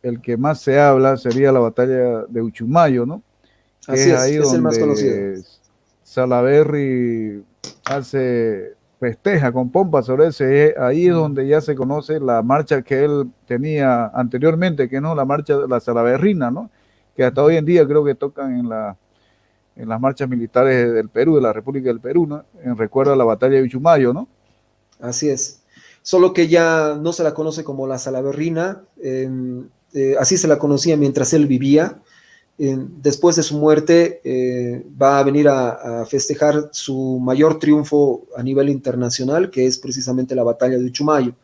el que más se habla, sería la batalla de Uchumayo, ¿no? Así es, ahí es el más conocido. Salaverry festeja con pompa sobre ese. Ahí es donde ya se conoce la marcha que él tenía anteriormente, que no la marcha de la Salaverrina, ¿no? Que hasta hoy en día creo que tocan en las marchas militares del Perú, de la República del Perú, ¿no? En recuerdo a la batalla de Uchumayo, ¿no? Así es. Solo que ya no se la conoce como la Salaverrina, así se la conocía mientras él vivía. Después de su muerte va a venir a festejar su mayor triunfo a nivel internacional, que es precisamente la batalla de Uchumayo.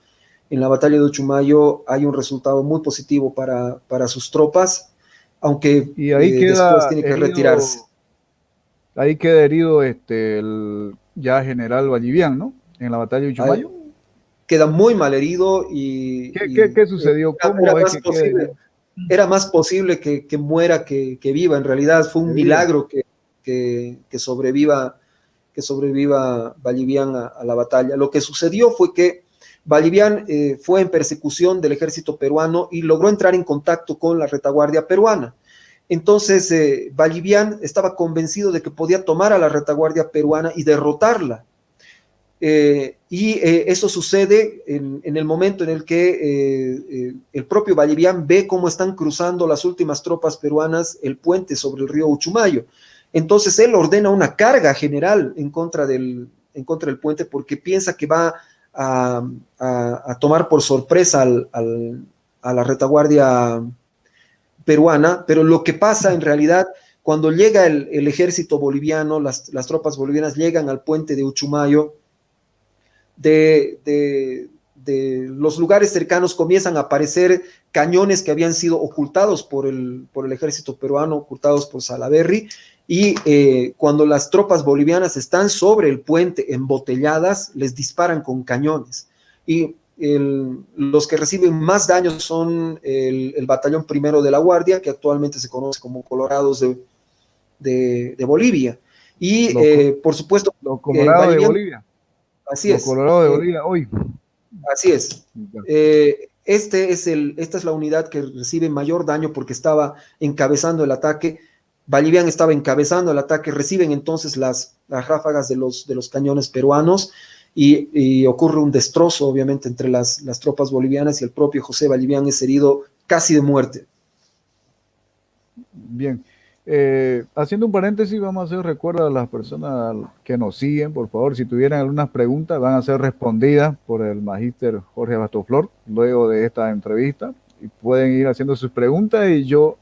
en la batalla de Uchumayo hay un resultado muy positivo para sus tropas, aunque Y ahí después queda tiene que retirarse. herido, ahí queda herido el ya general Vallivian, ¿no? En la batalla de Ahí Uchumayo. queda muy mal herido ¿Qué sucedió? era ¿Cómo es más que queda posible, herido? era más posible que muera que viva. En realidad fue un De viva. milagro que sobreviva Vallivian a la batalla. Lo que sucedió fue que Vallivian fue en persecución del ejército peruano y logró entrar en contacto con la retaguardia peruana. Entonces, Vallivian estaba convencido de que podía tomar a la retaguardia peruana y derrotarla. Eso sucede en el momento en el que el propio Vallivian ve cómo están cruzando las últimas tropas peruanas el puente sobre el río Uchumayo. Entonces él ordena una carga general en contra del puente porque piensa que va a tomar por sorpresa a la retaguardia peruana, pero lo que pasa en realidad cuando llega el ejército boliviano, las tropas bolivianas llegan al puente de Uchumayo, de los lugares cercanos comienzan a aparecer cañones que habían sido ocultados por el ejército peruano, ocultados por Salaverry, y cuando las tropas bolivianas están sobre el puente embotelladas, les disparan con cañones. Y los que reciben más daños son el batallón primero de la Guardia, que actualmente se conoce como Colorados de Bolivia. Y Los, por supuesto, los Colorados de Vallivian, Bolivia. así Los es. Colorados de Bolivia hoy. Así es. Esta es la unidad que recibe mayor daño porque estaba encabezando el ataque. Vallivian estaba encabezando el ataque, reciben entonces las ráfagas de los cañones peruanos y ocurre un destrozo, obviamente, entre las tropas bolivianas y el propio José Vallivian es herido casi de muerte. Bien. Haciendo un paréntesis, vamos a hacer recuerdo a las personas que nos siguen, por favor, si tuvieran algunas preguntas, van a ser respondidas por el magíster Jorge Bastoflor luego de esta entrevista y pueden ir haciendo sus preguntas y yo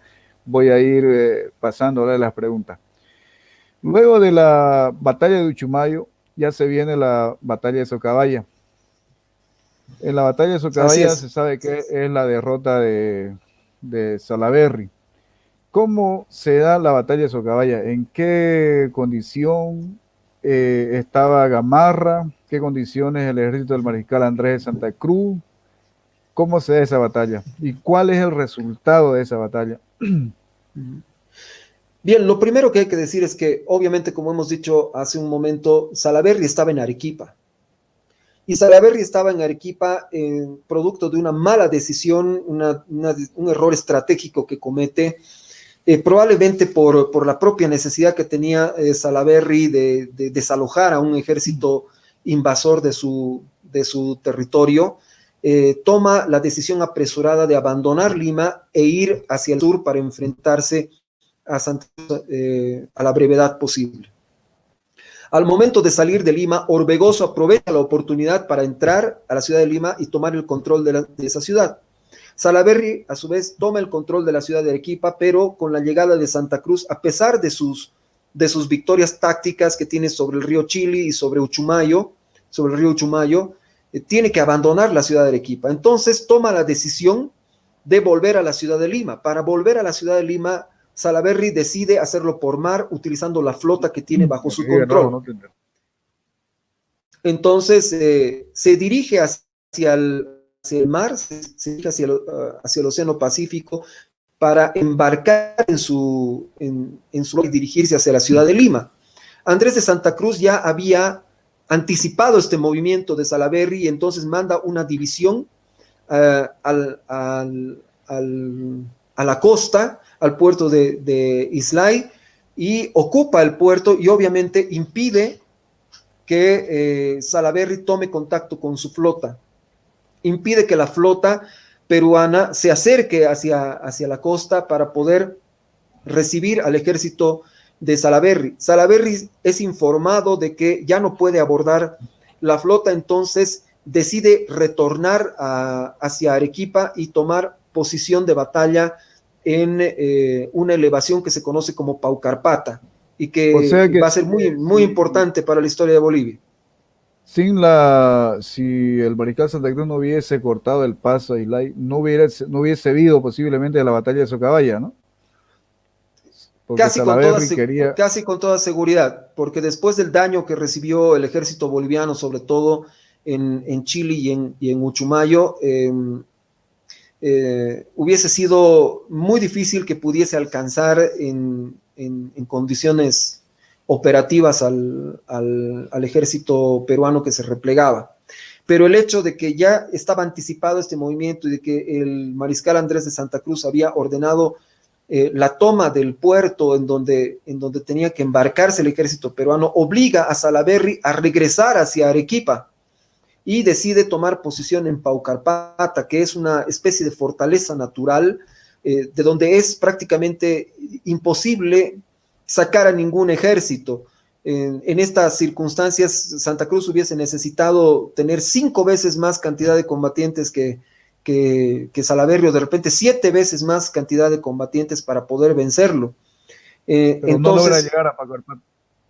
voy a ir pasándole las preguntas. Luego de la batalla de Uchumayo, ya se viene la batalla de Socabaya. En la batalla de Socabaya se sabe que es la derrota de Salaverry. ¿Cómo se da la batalla de Socabaya? ¿En qué condición estaba Gamarra? ¿Qué condiciones el ejército del mariscal Andrés de Santa Cruz? ¿Cómo se da esa batalla? ¿Y cuál es el resultado de esa batalla? Bien, lo primero que hay que decir es que, obviamente, como hemos dicho hace un momento, Salaverry estaba en Arequipa. Y Salaverry estaba en Arequipa producto de una mala decisión, un error estratégico que comete, probablemente por la propia necesidad que tenía Salaverry de desalojar a un ejército invasor de su territorio. Toma la decisión apresurada de abandonar Lima e ir hacia el sur para enfrentarse a la brevedad posible. Al momento de salir de Lima, Orbegoso aprovecha la oportunidad para entrar a la ciudad de Lima y tomar el control de esa ciudad. Salaverry, a su vez, toma el control de la ciudad de Arequipa, pero con la llegada de Santa Cruz, a pesar de sus victorias tácticas que tiene sobre el río Chili y sobre el río Uchumayo, tiene que abandonar la ciudad de Arequipa. Entonces toma la decisión de volver a la ciudad de Lima. Para volver a la ciudad de Lima, Salaverry decide hacerlo por mar, utilizando la flota que tiene bajo su control. Entonces se dirige hacia el mar, se dirige hacia el Océano Pacífico para embarcar en su y dirigirse hacia la ciudad de Lima. Andrés de Santa Cruz ya había anticipado este movimiento de Salaverry y entonces manda una división a la costa, al puerto de Islay, y ocupa el puerto y obviamente impide que Salaverry tome contacto con su flota. Impide que la flota peruana se acerque hacia la costa para poder recibir al ejército de Salaverry. Salaverry es informado de que ya no puede abordar la flota, entonces decide retornar hacia Arequipa y tomar posición de batalla en una elevación que se conoce como Paucarpata y que va a ser muy, muy importante para la historia de Bolivia. Si el mariscal Santa Cruz no hubiese cortado el paso a Islay, no hubiese habido posiblemente la batalla de Socabaya, ¿no? Porque Casi con toda, Salaverry quería, casi con toda seguridad, porque después del daño que recibió el ejército boliviano, sobre todo en Chile y en Uchumayo, hubiese sido muy difícil que pudiese alcanzar en condiciones operativas al ejército peruano que se replegaba. Pero el hecho de que ya estaba anticipado este movimiento y de que el mariscal Andrés de Santa Cruz había ordenado la toma del puerto en donde tenía que embarcarse el ejército peruano, obliga a Salaverry a regresar hacia Arequipa y decide tomar posición en Paucarpata, que es una especie de fortaleza natural de donde es prácticamente imposible sacar a ningún ejército. En estas circunstancias, Santa Cruz hubiese necesitado tener 5 veces más cantidad de combatientes que Salaverry, o de repente 7 veces más cantidad de combatientes para poder vencerlo. pero no logra Entonces, llegar a Pacuarpata.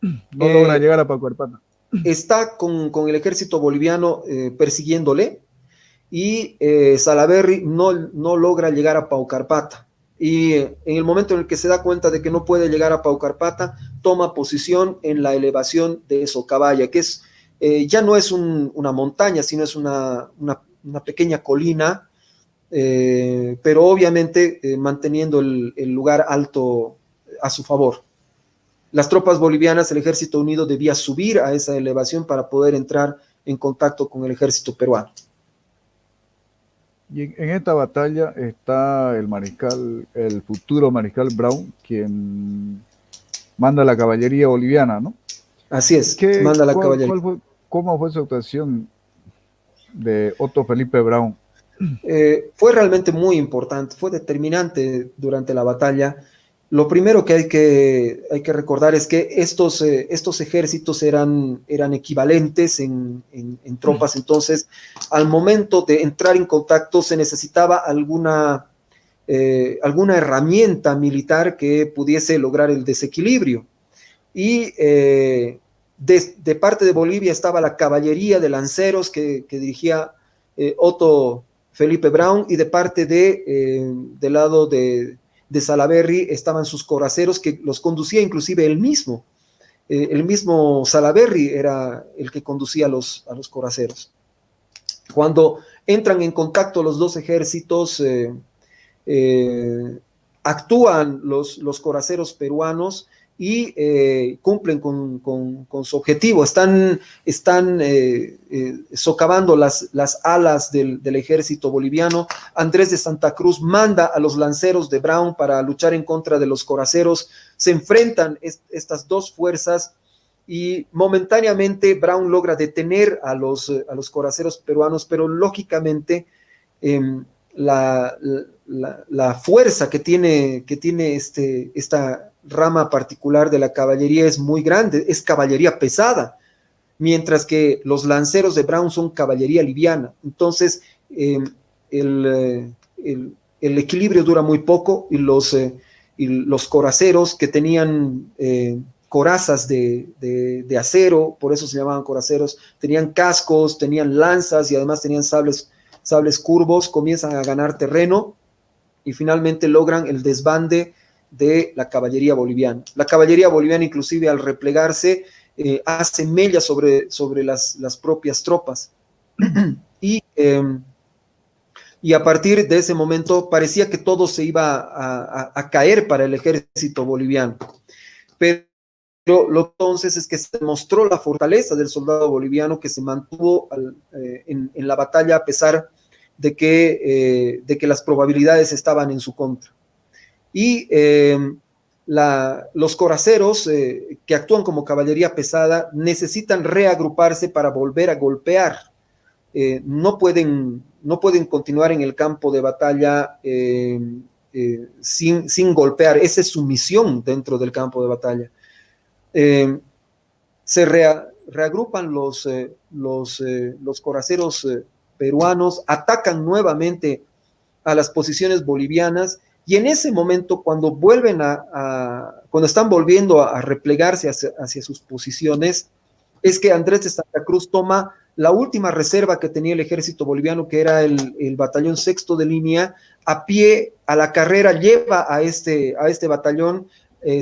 No logra eh, llegar a Pacuarpata. está con el ejército boliviano persiguiéndole y Salaverry no logra llegar a Paucarpata. Y en el momento en el que se da cuenta de que no puede llegar a Paucarpata, toma posición en la elevación de Socabaya, que es, ya no es una montaña, sino es una pequeña colina, pero obviamente manteniendo el lugar alto a su favor. Las tropas bolivianas, el ejército unido debía subir a esa elevación para poder entrar en contacto con el ejército peruano. Y en esta batalla está el futuro mariscal Brown, quien manda la caballería boliviana, ¿no? Así es, manda la caballería. ¿Cómo fue su actuación de Otto Felipe Brown? Fue realmente muy importante, fue determinante durante la batalla. Lo primero que hay que recordar es que estos ejércitos eran equivalentes en tropas, entonces al momento de entrar en contacto se necesitaba alguna herramienta militar que pudiese lograr el desequilibrio. Y de parte de Bolivia estaba la caballería de lanceros que dirigía Otto Felipe Brown, y de parte del lado de Salaverry estaban sus coraceros, que los conducía inclusive él mismo. El mismo Salaverry era el que conducía a los coraceros. Cuando entran en contacto los dos ejércitos, actúan los coraceros peruanos y cumplen con su objetivo. Están socavando las alas del ejército boliviano. Andrés de Santa Cruz manda a los lanceros de Brown para luchar en contra de los coraceros. Se enfrentan estas dos fuerzas y momentáneamente Brown logra detener a los coraceros peruanos, pero lógicamente la fuerza que tiene esta rama particular de la caballería es muy grande, es caballería pesada, mientras que los lanceros de Brown son caballería liviana. Entonces, el equilibrio dura muy poco y los coraceros que tenían corazas de acero, por eso se llamaban coraceros, tenían cascos, tenían lanzas y además tenían sables curvos, comienzan a ganar terreno y finalmente logran el desbande de la caballería boliviana. La caballería boliviana, inclusive al replegarse, hace mella sobre las propias tropas. Y a partir de ese momento parecía que todo se iba a caer para el ejército boliviano. Pero lo entonces es que se demostró la fortaleza del soldado boliviano, que se mantuvo en la batalla a pesar de que las probabilidades estaban en su contra. Y los coraceros que actúan como caballería pesada necesitan reagruparse para volver a golpear. No pueden continuar en el campo de batalla sin golpear. Esa es su misión dentro del campo de batalla. Se reagrupan los coraceros peruanos, atacan nuevamente a las posiciones bolivianas, y en ese momento, cuando cuando están volviendo a replegarse hacia sus posiciones, es que Andrés de Santa Cruz toma la última reserva que tenía el ejército boliviano, que era el batallón sexto de línea, a pie, a la carrera, lleva a este batallón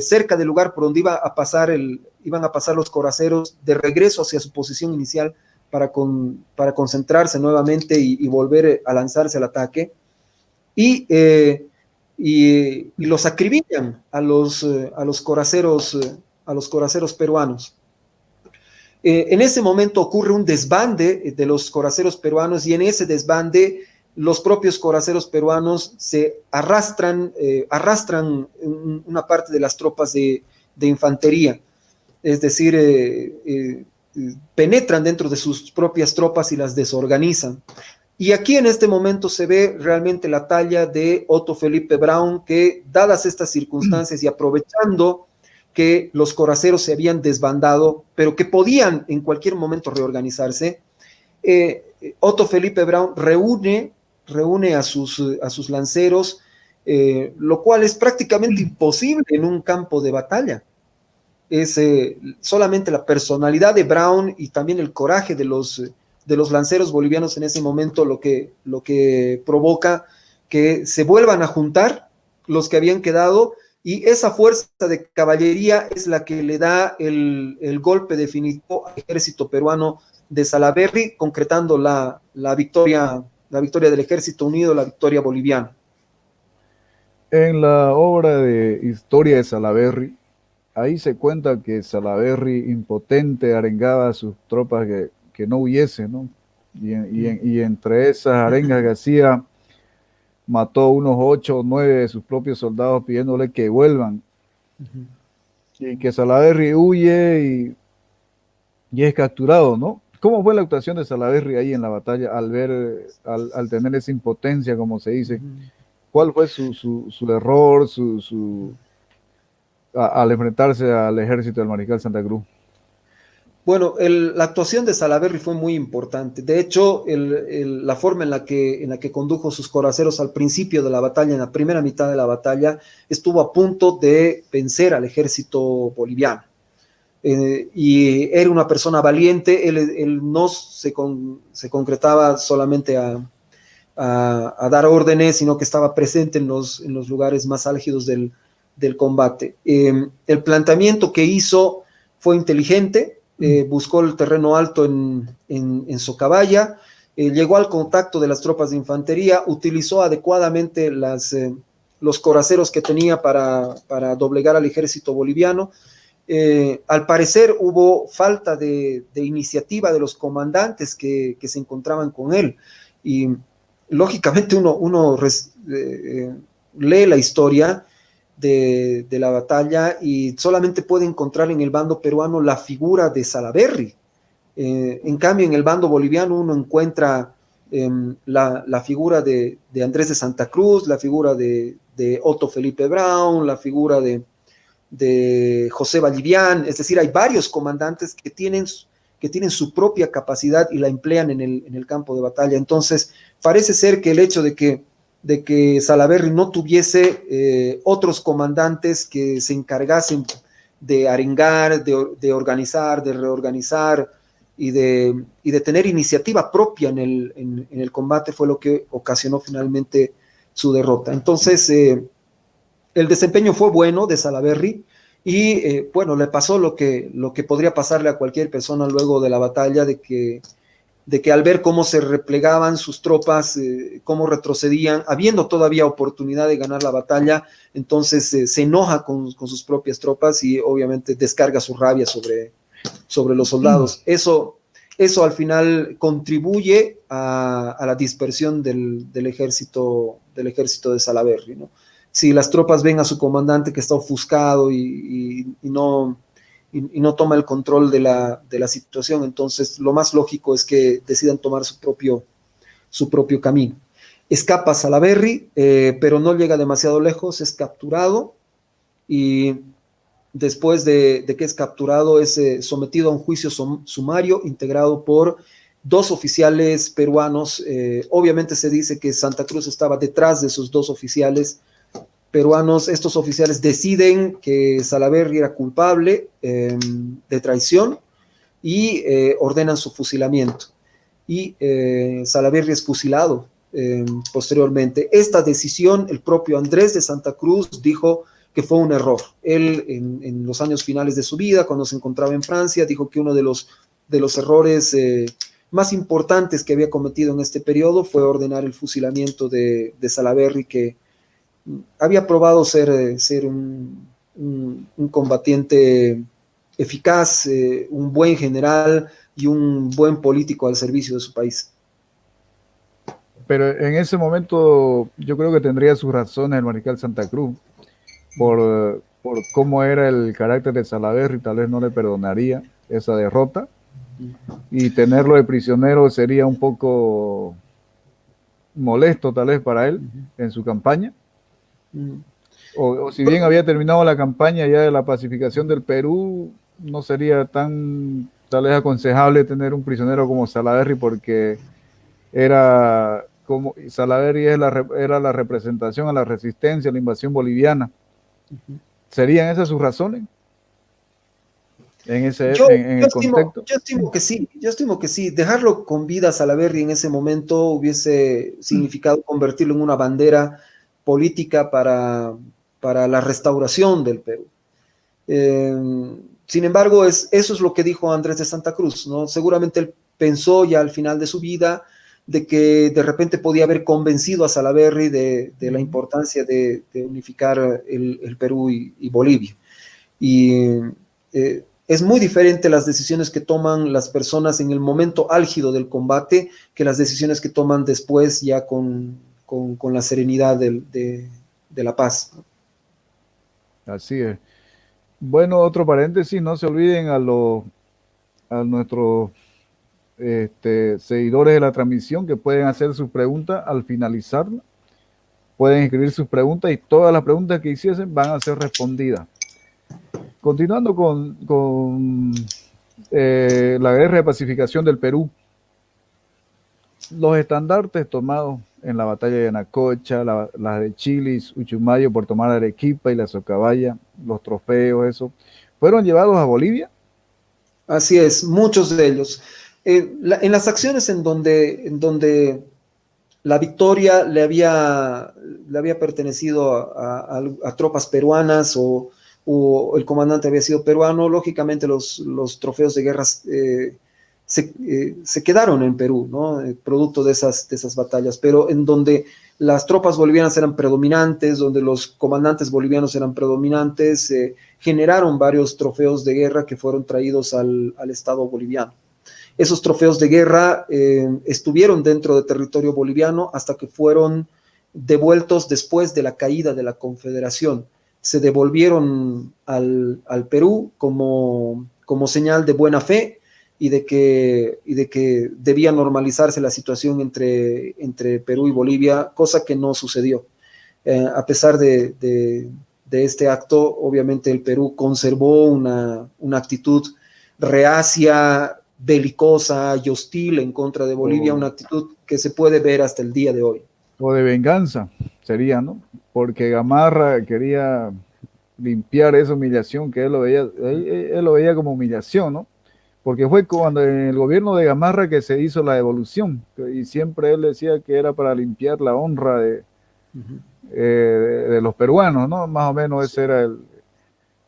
cerca del lugar por donde iban a pasar los coraceros de regreso hacia su posición inicial para concentrarse nuevamente y volver a lanzarse al ataque. Y los acribillan a los coraceros peruanos. En ese momento ocurre un desbande de los coraceros peruanos, y en ese desbande los propios coraceros peruanos se arrastran una parte de las tropas de infantería, es decir, penetran dentro de sus propias tropas y las desorganizan. Y aquí en este momento se ve realmente la talla de Otto Felipe Braun, que dadas estas circunstancias y aprovechando que los coraceros se habían desbandado, pero que podían en cualquier momento reorganizarse, Otto Felipe Braun reúne a sus lanceros, lo cual es prácticamente imposible en un campo de batalla. Es solamente la personalidad de Braun y también el coraje de los lanceros bolivianos en ese momento lo que provoca que se vuelvan a juntar los que habían quedado, y esa fuerza de caballería es la que le da el golpe definitivo al ejército peruano de Salaverry, concretando la victoria del Ejército Unido, la victoria boliviana. En la obra de Historia de Salaverry, ahí se cuenta que Salaverry, impotente, arengaba a sus tropas que no huyese, ¿no? Y entre esas arengas que hacía, mató unos 8 o 9 de sus propios soldados pidiéndole que vuelvan. Y que Salaverry huye y es capturado, ¿no? ¿Cómo fue la actuación de Salaverry ahí en la batalla al tener esa impotencia, como se dice? ¿Cuál fue su error al enfrentarse al ejército del mariscal Santa Cruz? Bueno, la actuación de Salaverry fue muy importante. De hecho, la forma en la que condujo sus coraceros al principio de la batalla, en la primera mitad de la batalla, estuvo a punto de vencer al ejército boliviano. Y era una persona valiente. Él no se concretaba solamente a dar órdenes, sino que estaba presente en los lugares más álgidos del combate. El planteamiento que hizo fue inteligente. Buscó el terreno alto en Socabaya, llegó al contacto de las tropas de infantería, utilizó adecuadamente los coraceros que tenía para doblegar al ejército boliviano. Al parecer hubo falta de iniciativa de los comandantes que se encontraban con él, y lógicamente uno lee la historia de la batalla y solamente puede encontrar en el bando peruano la figura de Salaverry. En cambio, en el bando boliviano uno encuentra la figura de Andrés de Santa Cruz, la figura de Otto Felipe Braun, la figura de José Vallivian. Es decir, hay varios comandantes que tienen su propia capacidad y la emplean en el campo de batalla. Entonces, parece ser que el hecho de que Salaverry no tuviese otros comandantes que se encargasen de arengar, de organizar, de reorganizar y de tener iniciativa propia en el combate fue lo que ocasionó finalmente su derrota. Entonces, el desempeño fue bueno de Salaverry y, bueno, le pasó lo que podría pasarle a cualquier persona luego de la batalla, de que al ver cómo se replegaban sus tropas, cómo retrocedían, habiendo todavía oportunidad de ganar la batalla, entonces se enoja con sus propias tropas y obviamente descarga su rabia sobre los soldados. Eso al final contribuye a la dispersión del ejército de Salaverry, ¿no? Si las tropas ven a su comandante que está ofuscado y no toma el control de la situación, entonces lo más lógico es que decidan tomar su propio camino. Escapa Salaverry, pero no llega demasiado lejos, es capturado, y después de que es capturado es sometido a un juicio sumario integrado por 2 oficiales peruanos. Obviamente se dice que Santa Cruz estaba detrás de esos 2 oficiales peruanos. Estos oficiales deciden que Salaverry era culpable de traición, y ordenan su fusilamiento. Y Salaverry es fusilado posteriormente. Esta decisión, el propio Andrés de Santa Cruz dijo que fue un error. Él, en los años finales de su vida, cuando se encontraba en Francia, dijo que uno de los errores más importantes que había cometido en este periodo fue ordenar el fusilamiento de Salaverry, que había probado ser un combatiente eficaz, un buen general y un buen político al servicio de su país. Pero en ese momento yo creo que tendría sus razones el mariscal Santa Cruz por cómo era el carácter de Salaverry, tal vez no le perdonaría esa derrota, y tenerlo de prisionero sería un poco molesto tal vez para él en su campaña. O si bien había terminado la campaña ya de la pacificación del Perú, no sería tan tal vez aconsejable tener un prisionero como Salaverry, porque era como Salaverry era la representación a la resistencia, a la invasión boliviana. ¿Serían esas sus razones? En el contexto. Yo estimo que sí. Dejarlo con vida a Salaverry en ese momento hubiese significado convertirlo en una bandera política para la restauración del Perú. Sin embargo, eso es lo que dijo Andrés de Santa Cruz, ¿no? Seguramente él pensó ya al final de su vida de que de repente podía haber convencido a Salaverry de la importancia de unificar el Perú y Bolivia. Y es muy diferente las decisiones que toman las personas en el momento álgido del combate que las decisiones que toman después ya con la serenidad de la paz. Así es. Bueno, otro paréntesis, no se olviden a nuestros seguidores de la transmisión que pueden hacer sus preguntas al finalizarla. Pueden escribir sus preguntas y todas las preguntas que hiciesen van a ser respondidas. Continuando con la guerra de pacificación del Perú, los estandartes tomados en la batalla de Yanacocha, las de Chilis, Uchumayo por tomar Arequipa y la Socabaya, los trofeos, eso, ¿fueron llevados a Bolivia? Así es, muchos de ellos. En las acciones en donde la victoria le había pertenecido a tropas peruanas o el comandante había sido peruano, lógicamente los trofeos de guerra se quedaron en Perú, ¿no? Producto de esas batallas, pero en donde las tropas bolivianas eran predominantes, donde los comandantes bolivianos eran predominantes, generaron varios trofeos de guerra que fueron traídos al Estado boliviano. Esos trofeos de guerra estuvieron dentro de territorio boliviano hasta que fueron devueltos después de la caída de la Confederación. Se devolvieron al Perú como señal de buena fe y de que debía normalizarse la situación entre Perú y Bolivia, cosa que no sucedió. A pesar de este acto, obviamente el Perú conservó una actitud reacia, belicosa y hostil en contra de Bolivia, una actitud que se puede ver hasta el día de hoy. O de venganza sería, ¿no? Porque Gamarra quería limpiar esa humillación que él lo veía como humillación, ¿no? Porque fue cuando en el gobierno de Gamarra que se hizo la devolución, y siempre él decía que era para limpiar la honra de los peruanos, ¿no? Más o menos esa era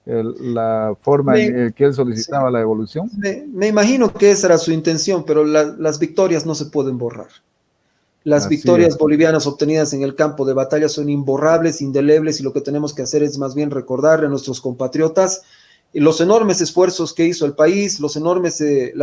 la forma en que él solicitaba la devolución. Me imagino que esa era su intención, pero las victorias no se pueden borrar. Las victorias bolivianas obtenidas en el campo de batalla son imborrables, indelebles, y lo que tenemos que hacer es más bien recordarle a nuestros compatriotas los enormes esfuerzos que hizo el país, las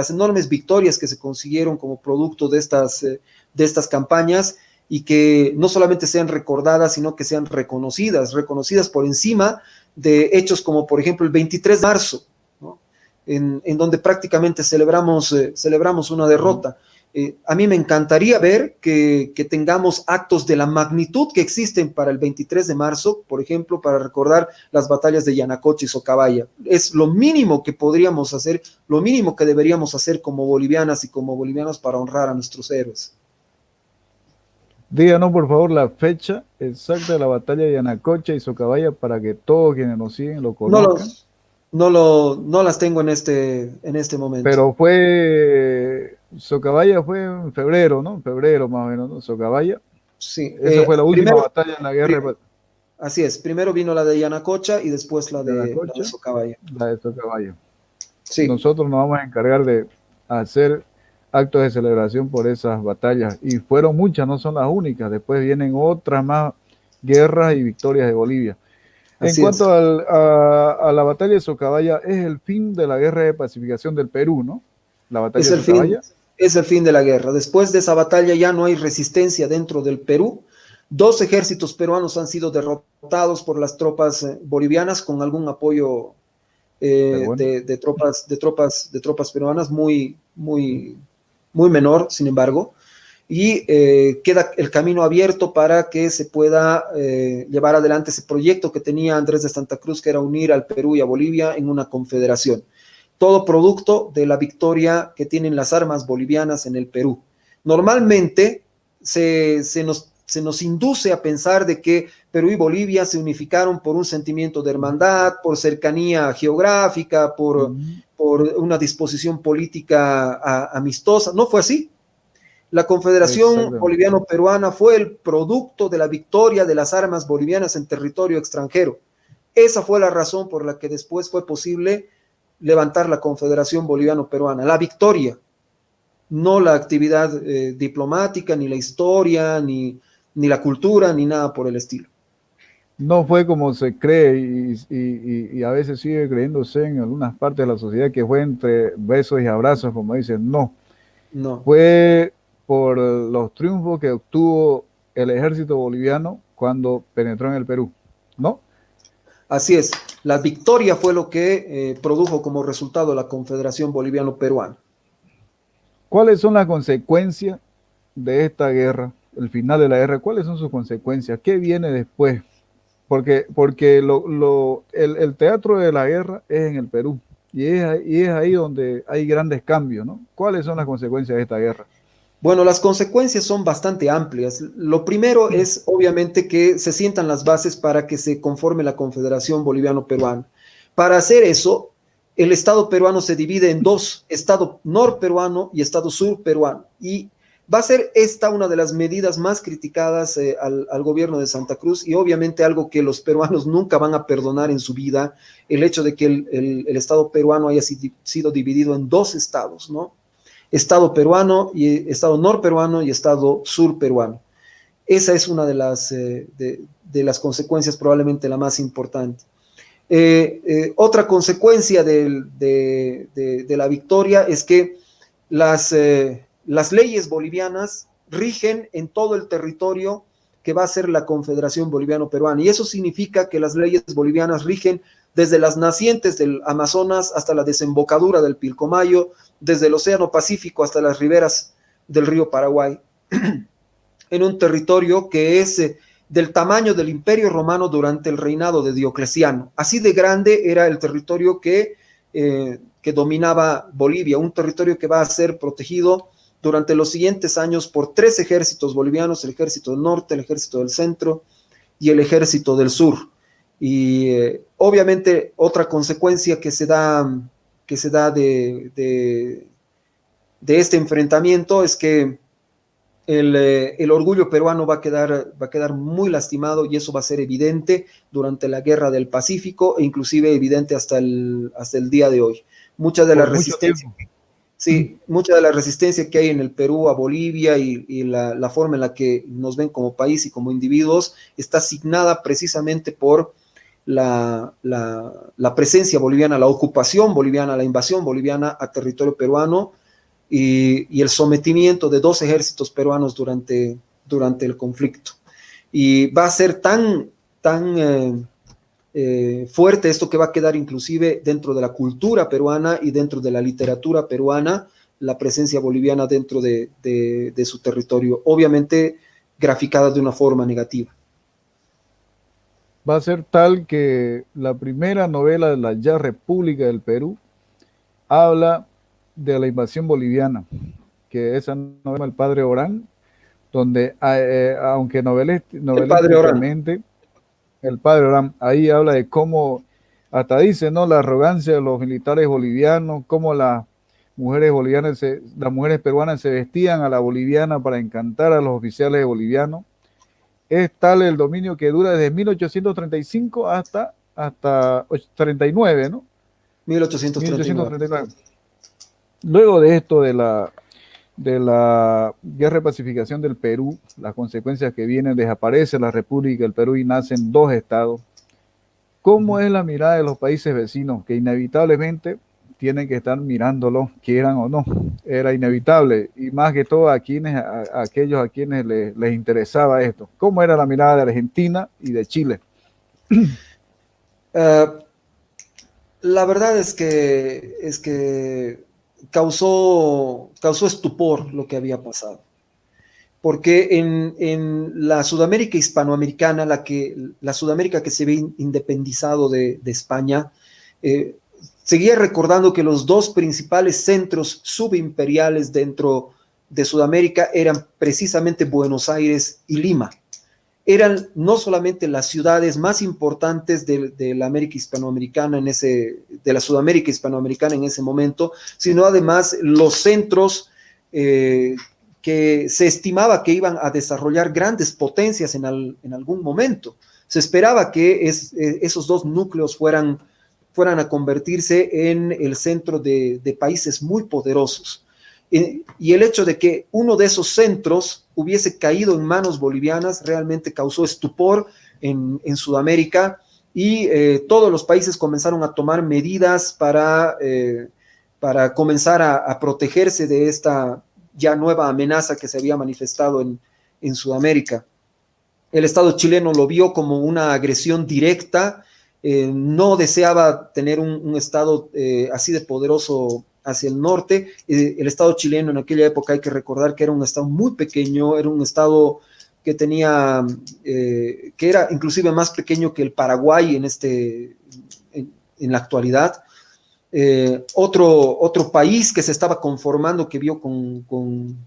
enormes victorias que se consiguieron como producto de estas campañas, y que no solamente sean recordadas, sino que sean reconocidas por encima de hechos como, por ejemplo, el 23 de marzo, ¿no? en donde prácticamente celebramos una derrota. A mí me encantaría ver que tengamos actos de la magnitud que existen para el 23 de marzo, por ejemplo, para recordar las batallas de Yanacocha y Socabaya. Es lo mínimo que podríamos hacer, lo mínimo que deberíamos hacer como bolivianas y como bolivianos para honrar a nuestros héroes. Díganos, por favor, la fecha exacta de la batalla de Yanacocha y Socabaya para que todos quienes nos siguen lo conozcan. No las tengo en este momento. Pero Socabaya fue en febrero, ¿no? En febrero más o menos, ¿no? Socabaya. Sí, Esa fue la última primero, batalla en la guerra así es, primero vino la de Yanacocha y después de la de Anacocha, Socabaya. la de Socabaya. Sí, Nosotros nos vamos a encargar de hacer actos de celebración por esas batallas. Y fueron muchas, no son las únicas. Después vienen otras más guerras y victorias de Bolivia. En así es. cuanto a la batalla de Socabaya, es el fin de la guerra de pacificación del Perú, ¿no? La batalla Es de el fin, Socabaya. es el fin de la guerra. Después de esa batalla ya no hay resistencia dentro del Perú. Dos ejércitos peruanos han sido derrotados por las tropas bolivianas con algún apoyo Pero bueno, de tropas peruanas muy menor, sin embargo, y queda el camino abierto para que se pueda llevar adelante ese proyecto que tenía Andrés de Santa Cruz, que era unir al Perú y a Bolivia en una confederación. Todo producto de la victoria que tienen las armas bolivianas en el Perú. Normalmente se nos induce a pensar de que Perú y Bolivia se unificaron por un sentimiento de hermandad, por cercanía geográfica, por una disposición política amistosa. No fue así. La Confederación exactamente. Boliviano-Peruana fue el producto de la victoria de las armas bolivianas en territorio extranjero. Esa fue la razón por la que después fue posible levantar la Confederación Boliviano-Peruana. La victoria, no la actividad diplomática, ni la historia, ni la cultura, ni nada por el estilo. No fue como se cree y a veces sigue creyéndose en algunas partes de la sociedad que fue entre besos y abrazos, como dicen. No, No. fue por los triunfos que obtuvo el ejército boliviano cuando penetró en el Perú, ¿no? Así es, la victoria fue lo que produjo como resultado la Confederación Boliviano-Peruana. ¿Cuáles son las consecuencias de esta guerra, el final de la guerra? ¿Cuáles son sus consecuencias? ¿Qué viene después? Porque el teatro de la guerra es en el Perú y es ahí donde hay grandes cambios, ¿no? ¿Cuáles son las consecuencias de esta guerra? Bueno, las consecuencias son bastante amplias. Lo primero es, obviamente, que se sientan las bases para que se conforme la Confederación Boliviano-Peruana. Para hacer eso, el Estado peruano se divide en dos, Estado norperuano y Estado surperuano. Y va a ser esta una de las medidas más criticadas al gobierno de Santa Cruz y obviamente algo que los peruanos nunca van a perdonar en su vida, el hecho de que el Estado peruano haya sido dividido en dos estados, ¿no? Estado peruano y Estado norperuano y Estado surperuano. Esa es una de las consecuencias, probablemente la más importante. Otra consecuencia de la victoria es que las leyes bolivianas rigen en todo el territorio que va a ser la Confederación Boliviano-Peruana. Y eso significa que las leyes bolivianas rigen desde las nacientes del Amazonas hasta la desembocadura del Pilcomayo, desde el Océano Pacífico hasta las riberas del río Paraguay, en un territorio que es del tamaño del Imperio Romano durante el reinado de Diocleciano. Así de grande era el territorio que dominaba Bolivia, un territorio que va a ser protegido durante los siguientes años por tres ejércitos bolivianos, el ejército del norte, el ejército del centro y el ejército del sur. Y obviamente otra consecuencia que se da de este enfrentamiento es que el orgullo peruano va a quedar muy lastimado y eso va a ser evidente durante la guerra del Pacífico e inclusive evidente hasta el día de hoy. Mucha de la Por mucho resistencia, tiempo. sí, mucha de la resistencia que hay en el Perú a Bolivia y la forma en la que nos ven como país y como individuos está asignada precisamente por la presencia boliviana, la ocupación boliviana, la invasión boliviana a territorio peruano y el sometimiento de dos ejércitos peruanos durante el conflicto. Y va a ser tan fuerte esto que va a quedar inclusive dentro de la cultura peruana y dentro de la literatura peruana, la presencia boliviana dentro de su territorio, obviamente graficada de una forma negativa. Va a ser tal que la primera novela de la ya República del Perú habla de la invasión boliviana, que esa novela El Padre Orán, donde aunque El padre Orán. novelísticamente el Padre Orán ahí habla de cómo hasta dice, ¿no? La arrogancia de los militares bolivianos, cómo las mujeres bolivianas, las mujeres peruanas se vestían a la boliviana para encantar a los oficiales bolivianos. Es tal el dominio que dura desde 1835 hasta 39, ¿no? 1839. 1839. Luego de esto de la guerra de pacificación del Perú, las consecuencias que vienen, desaparece la República del Perú y nacen dos estados. ¿Cómo es la mirada de los países vecinos? Que inevitablemente tienen que estar mirándolo, quieran o no. Era inevitable, y más que todo a aquellos a quienes les interesaba esto. ¿Cómo era la mirada de Argentina y de Chile? La verdad es que causó estupor lo que había pasado. Porque en la Sudamérica hispanoamericana, la Sudamérica que se había independizado de España, seguía recordando que los dos principales centros subimperiales dentro de Sudamérica eran precisamente Buenos Aires y Lima. Eran no solamente las ciudades más importantes de la América hispanoamericana de la Sudamérica hispanoamericana en ese momento, sino además los centros que se estimaba que iban a desarrollar grandes potencias en algún momento. Se esperaba que esos dos núcleos fueran a convertirse en el centro de países muy poderosos. Y el hecho de que uno de esos centros hubiese caído en manos bolivianas realmente causó estupor en Sudamérica, y todos los países comenzaron a tomar medidas para comenzar a protegerse de esta ya nueva amenaza que se había manifestado en Sudamérica. El Estado chileno lo vio como una agresión directa, no deseaba tener un Estado así de poderoso hacia el norte. El Estado chileno en aquella época, hay que recordar que era un Estado muy pequeño, era un Estado que tenía, que era inclusive más pequeño que el Paraguay en la actualidad. Otro país que se estaba conformando, que vio con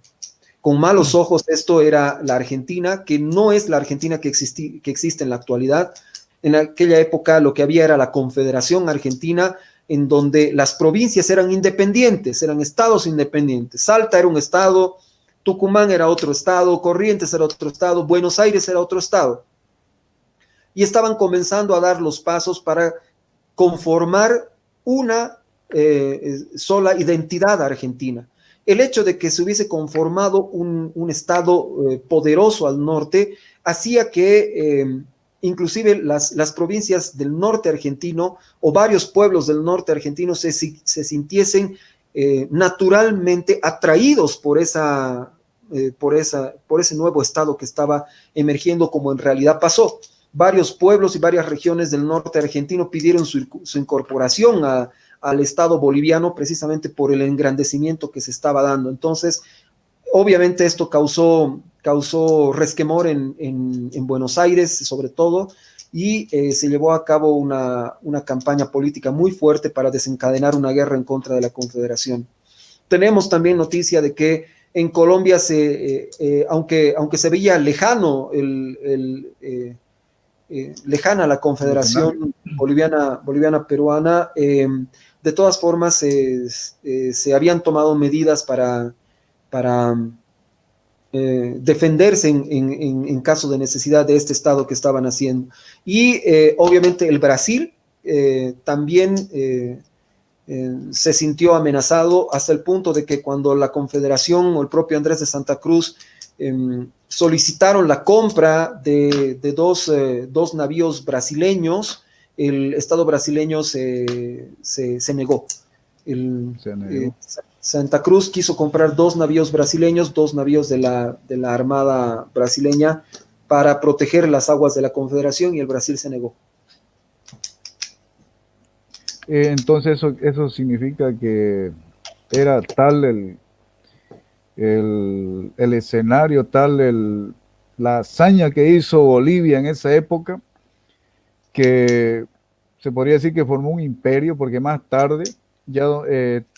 malos ojos esto, era la Argentina, que no es la Argentina que existe en la actualidad. En aquella época lo que había era la Confederación Argentina, en donde las provincias eran independientes, eran estados independientes. Salta era un estado, Tucumán era otro estado, Corrientes era otro estado, Buenos Aires era otro estado. Y estaban comenzando a dar los pasos para conformar una sola identidad argentina. El hecho de que se hubiese conformado un estado poderoso al norte hacía que inclusive las provincias del norte argentino o varios pueblos del norte argentino se sintiesen naturalmente atraídos por ese nuevo estado que estaba emergiendo, como en realidad pasó. Varios pueblos y varias regiones del norte argentino pidieron su incorporación al Estado boliviano, precisamente por el engrandecimiento que se estaba dando. Entonces, obviamente esto causó resquemor en Buenos Aires, sobre todo, y se llevó a cabo una campaña política muy fuerte para desencadenar una guerra en contra de la Confederación. Tenemos también noticia de que en Colombia, aunque se veía lejano lejana la Confederación boliviana-peruana, de todas formas se habían tomado medidas para defenderse en caso de necesidad de este estado que estaban haciendo. Y obviamente el Brasil también se sintió amenazado, hasta el punto de que cuando la Confederación o el propio Andrés de Santa Cruz solicitaron la compra de dos navíos brasileños, el Estado brasileño se negó. Santa Cruz quiso comprar dos navíos brasileños, dos navíos de la Armada brasileña, para proteger las aguas de la Confederación, y el Brasil se negó. Entonces eso significa que era tal el escenario, tal la hazaña que hizo Bolivia en esa época, que se podría decir que formó un imperio, porque más tarde ya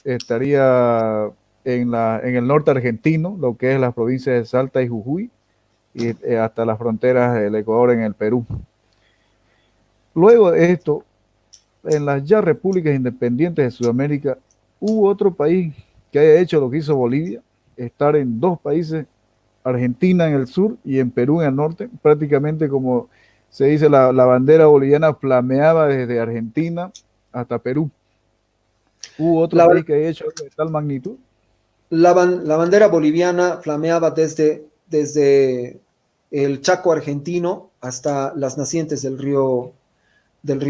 estaría en el norte argentino, lo que es las provincias de Salta y Jujuy, y hasta las fronteras del Ecuador en el Perú. Luego de esto, en las ya repúblicas independientes de Sudamérica, ¿hubo otro país que haya hecho lo que hizo Bolivia? Estar en dos países, Argentina en el sur y en Perú en el norte, prácticamente como se dice, la bandera boliviana flameaba desde Argentina hasta Perú. ¿Hubo otro La, país que haya hecho algo de tal magnitud? la bandera boliviana flameaba desde el Chaco argentino hasta las nacientes del río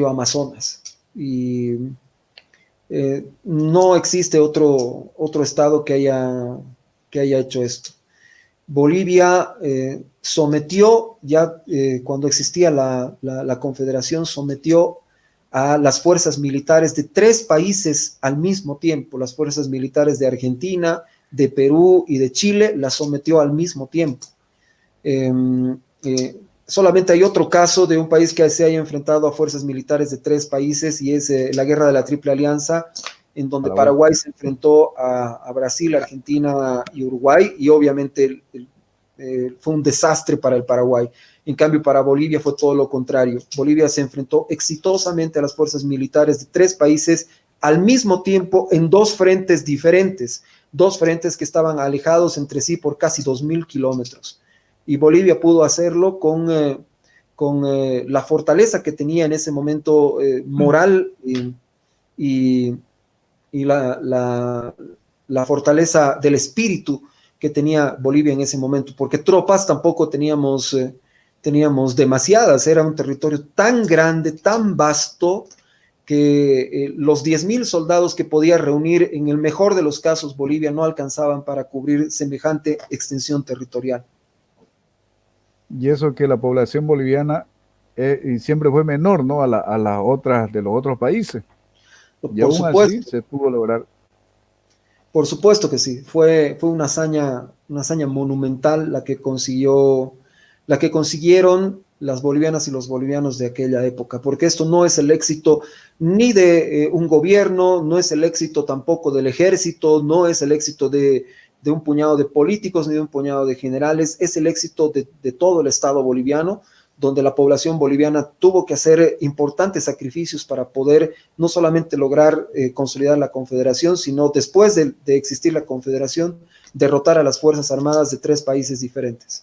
Amazonas. Y no existe otro estado que haya hecho esto. Bolivia sometió, ya cuando existía la Confederación, sometió a las fuerzas militares de tres países al mismo tiempo, las fuerzas militares de Argentina, de Perú y de Chile, las sometió al mismo tiempo. Eh, Solamente hay otro caso de un país que se haya enfrentado a fuerzas militares de tres países y es la guerra de la Triple Alianza, en donde Paraguay. Paraguay se enfrentó a Brasil, Argentina y Uruguay, y obviamente fue un desastre para el Paraguay. En cambio, para Bolivia fue todo lo contrario. Bolivia se enfrentó exitosamente a las fuerzas militares de tres países al mismo tiempo en dos frentes diferentes, dos frentes que estaban alejados entre sí por casi 2.000 kilómetros. Y Bolivia pudo hacerlo con la fortaleza que tenía en ese momento moral y la fortaleza del espíritu que tenía Bolivia en ese momento, porque tropas tampoco teníamos demasiadas, era un territorio tan grande, tan vasto, que los 10.000 soldados que podía reunir, en el mejor de los casos, Bolivia no alcanzaban para cubrir semejante extensión territorial. Y eso que la población boliviana y siempre fue menor, ¿no? A las otras de los otros países. Y Por aún así supuesto, se pudo lograr. por supuesto que sí, fue una hazaña monumental la que consiguieron las bolivianas y los bolivianos de aquella época, porque esto no es el éxito ni de un gobierno, no es el éxito tampoco del ejército, no es el éxito de un puñado de políticos ni de un puñado de generales, es el éxito de todo el Estado boliviano, donde la población boliviana tuvo que hacer importantes sacrificios para poder no solamente lograr consolidar la Confederación, sino después de existir la Confederación, derrotar a las Fuerzas Armadas de tres países diferentes.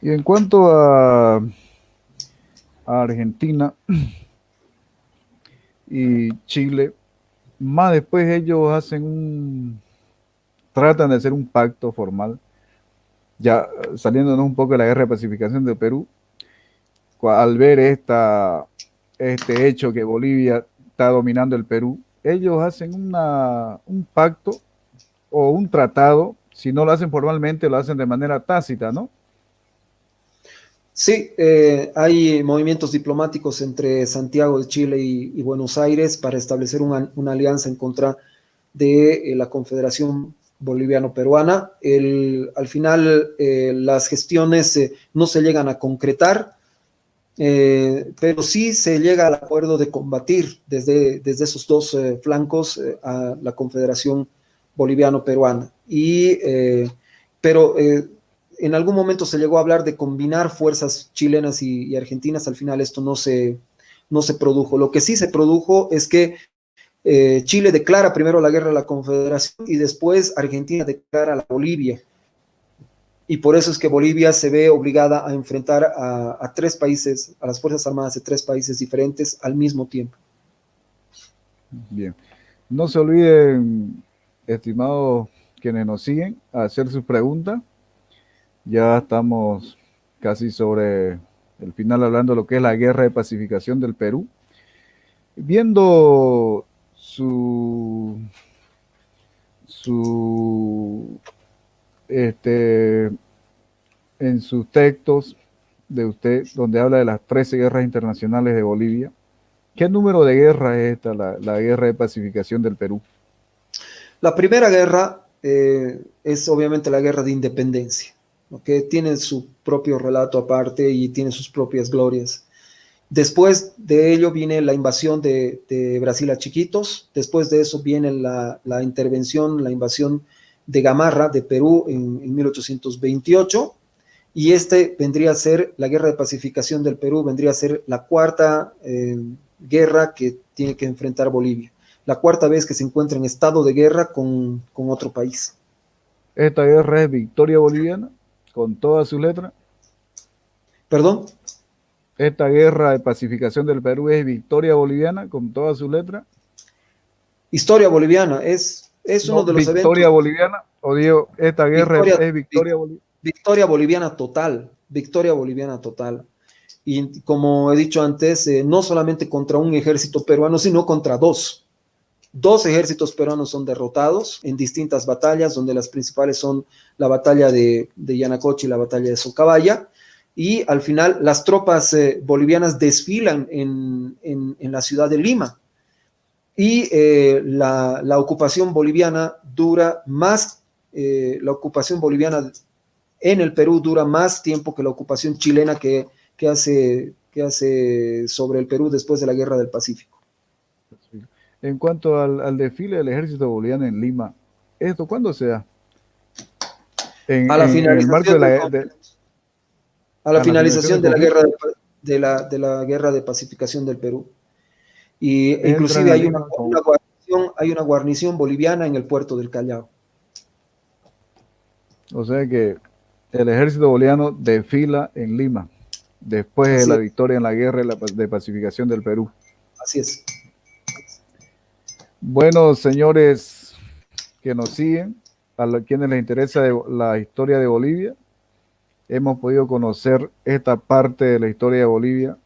Y en cuanto a Argentina y Chile, más después ellos tratan de hacer un pacto formal, ya saliéndonos un poco de la guerra de pacificación de Perú, al ver este hecho que Bolivia está dominando el Perú, ellos hacen un pacto o un tratado, si no lo hacen formalmente, lo hacen de manera tácita, ¿no? Sí, hay movimientos diplomáticos entre Santiago de Chile y Buenos Aires para establecer una alianza en contra de la Confederación Boliviano-Peruana. Al final, las gestiones no se llegan a concretar, pero sí se llega al acuerdo de combatir desde esos dos flancos a la Confederación Boliviano-Peruana. Pero en algún momento se llegó a hablar de combinar fuerzas chilenas y argentinas. Al final esto no se produjo. Lo que sí se produjo es que Chile declara primero la guerra a la Confederación y después Argentina declara a Bolivia. Y por eso es que Bolivia se ve obligada a enfrentar a tres países, a las Fuerzas Armadas de tres países diferentes al mismo tiempo. Bien. No se olviden, estimados quienes nos siguen, a hacer sus preguntas. Ya estamos casi sobre el final hablando de lo que es la guerra de pacificación del Perú. Viendo en sus textos de usted, donde habla de las 13 guerras internacionales de Bolivia, ¿qué número de guerra es esta, la guerra de pacificación del Perú? La primera guerra es obviamente la guerra de independencia, que tiene su propio relato aparte y tiene sus propias glorias. Después de ello viene la invasión de Brasil a Chiquitos, después de eso viene la intervención, la invasión de Gamarra de Perú en 1828, y este vendría a ser la guerra de pacificación del Perú, vendría a ser la cuarta guerra que tiene que enfrentar Bolivia, la cuarta vez que se encuentra en estado de guerra con otro país. Esta guerra es victoria boliviana, con todas sus letras. ¿Perdón? Esta guerra de pacificación del Perú es victoria boliviana, con todas sus letras. Historia boliviana, es uno No, de los victoria eventos. boliviana, o digo, esta guerra es victoria boliviana. Victoria boliviana total, victoria boliviana total. Y como he dicho antes, no solamente contra un ejército peruano, sino contra dos. Dos ejércitos peruanos son derrotados en distintas batallas, donde las principales son la batalla de Yanacocha y la batalla de Socabaya. Y al final las tropas bolivianas desfilan en la ciudad de Lima. Y la ocupación boliviana dura más, la ocupación boliviana en el Perú dura más tiempo que la ocupación chilena que hace sobre el Perú después de la Guerra del Pacífico. En cuanto al desfile del ejército boliviano en Lima, ¿esto cuándo se da? A la En el marco finalización de del la, a la a la finalización finalización del de la conflicto, la guerra de pacificación del Perú. Y entran inclusive a Lima con, hay una guarnición boliviana en el puerto del Callao. o sea que el ejército boliviano desfila en Lima, después de Así la es, victoria en la guerra de pacificación del Perú. así es. Bueno, señores que nos siguen, quienes les interesa la historia de Bolivia, hemos podido conocer esta parte de la historia de Bolivia,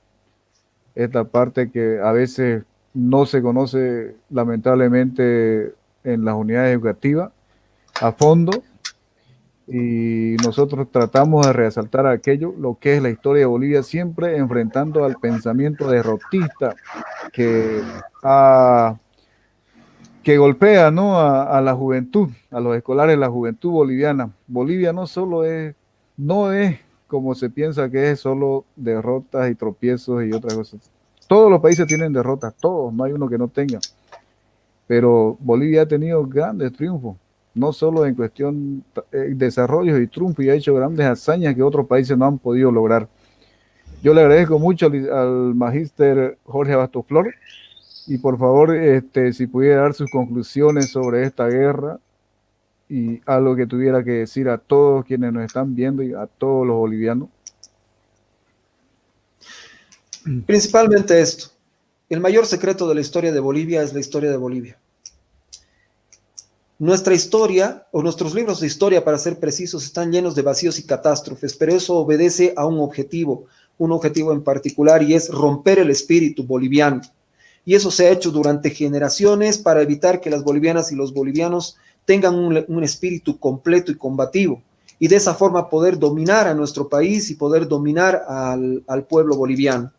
esta parte que a veces no se conoce lamentablemente en las unidades educativas a fondo, y nosotros tratamos de resaltar aquello, lo que es la historia de Bolivia, siempre enfrentando al pensamiento derrotista que, que golpea, ¿no?, a la juventud, a los escolares, la juventud boliviana. Bolivia no es como se piensa que es solo derrotas y tropiezos y otras cosas. Todos los países tienen derrotas, todos, no hay uno que no tenga. Pero Bolivia ha tenido grandes triunfos, no solo en cuestión de desarrollo y triunfos, y ha hecho grandes hazañas que otros países no han podido lograr. Yo le agradezco mucho al magíster Jorge Abastoflor, y por favor, si pudiera dar sus conclusiones sobre esta guerra y algo que tuviera que decir a todos quienes nos están viendo y a todos los bolivianos. Principalmente esto. El mayor secreto de la historia de Bolivia es la historia de Bolivia. Nuestra historia, o nuestros libros de historia, para ser precisos, están llenos de vacíos y catástrofes, pero eso obedece a un objetivo en particular, y es romper el espíritu boliviano. Y eso se ha hecho durante generaciones para evitar que las bolivianas y los bolivianos tengan un espíritu completo y combativo, y de esa forma poder dominar a nuestro país y poder dominar al pueblo boliviano.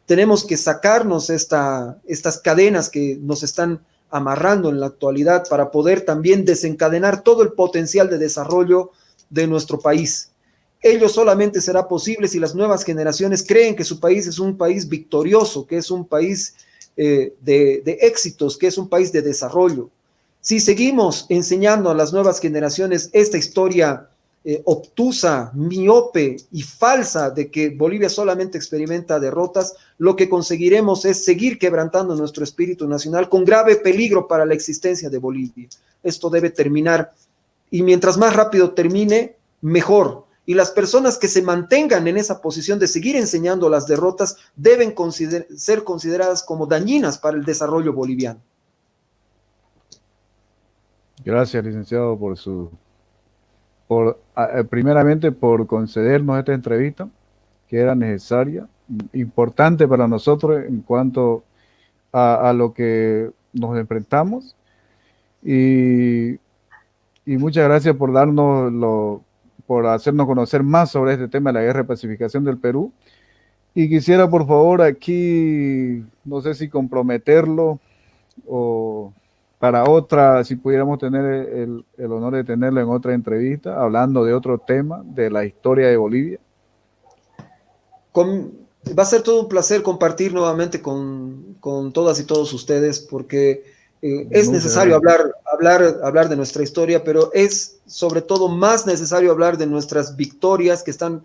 Tenemos que sacarnos estas cadenas que nos están amarrando en la actualidad para poder también desencadenar todo el potencial de desarrollo de nuestro país. Ello solamente será posible si las nuevas generaciones creen que su país es un país victorioso, que es un país de éxitos, que es un país de desarrollo. Si seguimos enseñando a las nuevas generaciones esta historia obtusa, miope y falsa de que Bolivia solamente experimenta derrotas, lo que conseguiremos es seguir quebrantando nuestro espíritu nacional con grave peligro para la existencia de Bolivia. Esto debe terminar, y mientras más rápido termine, mejor. Y las personas que se mantengan en esa posición de seguir enseñando las derrotas deben ser consideradas como dañinas para el desarrollo boliviano. Gracias, licenciado, primeramente por concedernos esta entrevista, que era necesaria, importante para nosotros en cuanto a lo que nos enfrentamos, y muchas gracias por por hacernos conocer más sobre este tema de la guerra de pacificación del Perú. Y quisiera, por favor, aquí, no sé si comprometerlo o para otra, si pudiéramos tener el honor de tenerlo en otra entrevista, hablando de otro tema, de la historia de Bolivia. Va a ser todo un placer compartir nuevamente con todas y todos ustedes, porque es necesario hablar de nuestra historia, pero es sobre todo más necesario hablar de nuestras victorias que están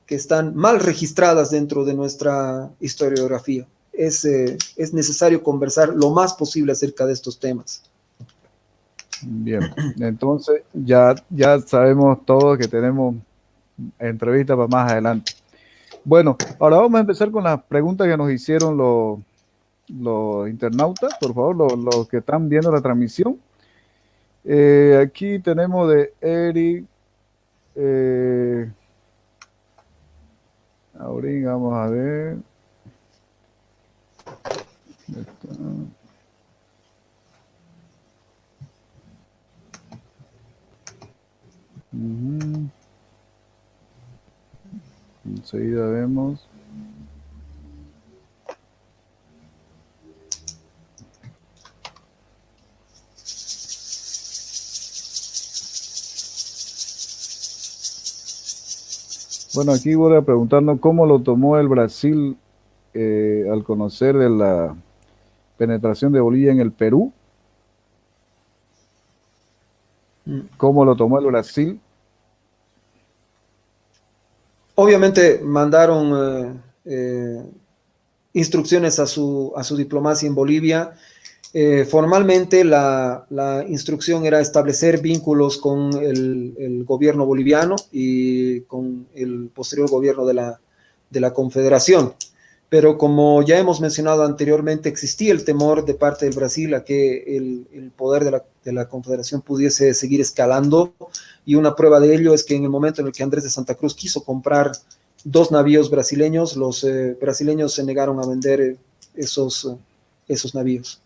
que están mal registradas dentro de nuestra historiografía. Es necesario conversar lo más posible acerca de estos temas. Bien, entonces ya sabemos todos que tenemos entrevista para más adelante. Bueno, ahora vamos a empezar con las preguntas que nos hicieron los internautas, por favor, los que están viendo la transmisión. Aquí tenemos de Eric. Ahorita vamos a ver. Enseguida vemos. Bueno, aquí voy a preguntarnos cómo lo tomó el Brasil al conocer de la penetración de Bolivia en el Perú. ¿Cómo lo tomó el Brasil? Obviamente mandaron instrucciones a su diplomacia en Bolivia. Formalmente la instrucción era establecer vínculos con el gobierno boliviano y con el posterior gobierno de la Confederación. Pero como ya hemos mencionado anteriormente, existía el temor de parte del Brasil a que el poder de la Confederación pudiese seguir escalando, y una prueba de ello es que en el momento en el que Andrés de Santa Cruz quiso comprar 2 navíos brasileños, los brasileños se negaron a vender esos navíos.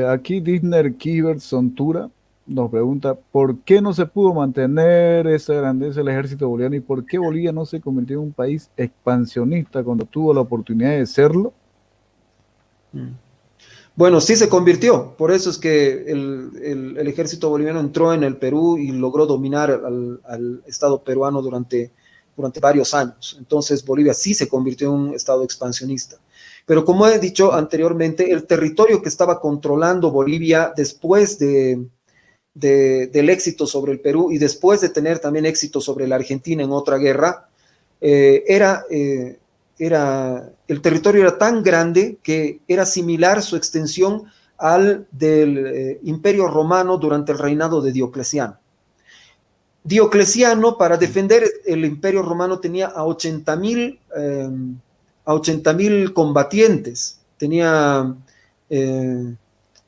Aquí Disner Kibert Sontura nos pregunta, ¿por qué no se pudo mantener esa grandeza del ejército boliviano y por qué Bolivia no se convirtió en un país expansionista cuando tuvo la oportunidad de serlo? Bueno, sí se convirtió, por eso es que el ejército boliviano entró en el Perú y logró dominar al Estado peruano durante varios años. Entonces Bolivia sí se convirtió en un Estado expansionista. Pero como he dicho anteriormente, el territorio que estaba controlando Bolivia después del éxito sobre el Perú y después de tener también éxito sobre la Argentina en otra guerra, el territorio era tan grande que era similar su extensión al del Imperio Romano durante el reinado de Diocleciano. Diocleciano, para defender el Imperio Romano, tenía a 80,000 combatientes, tenía a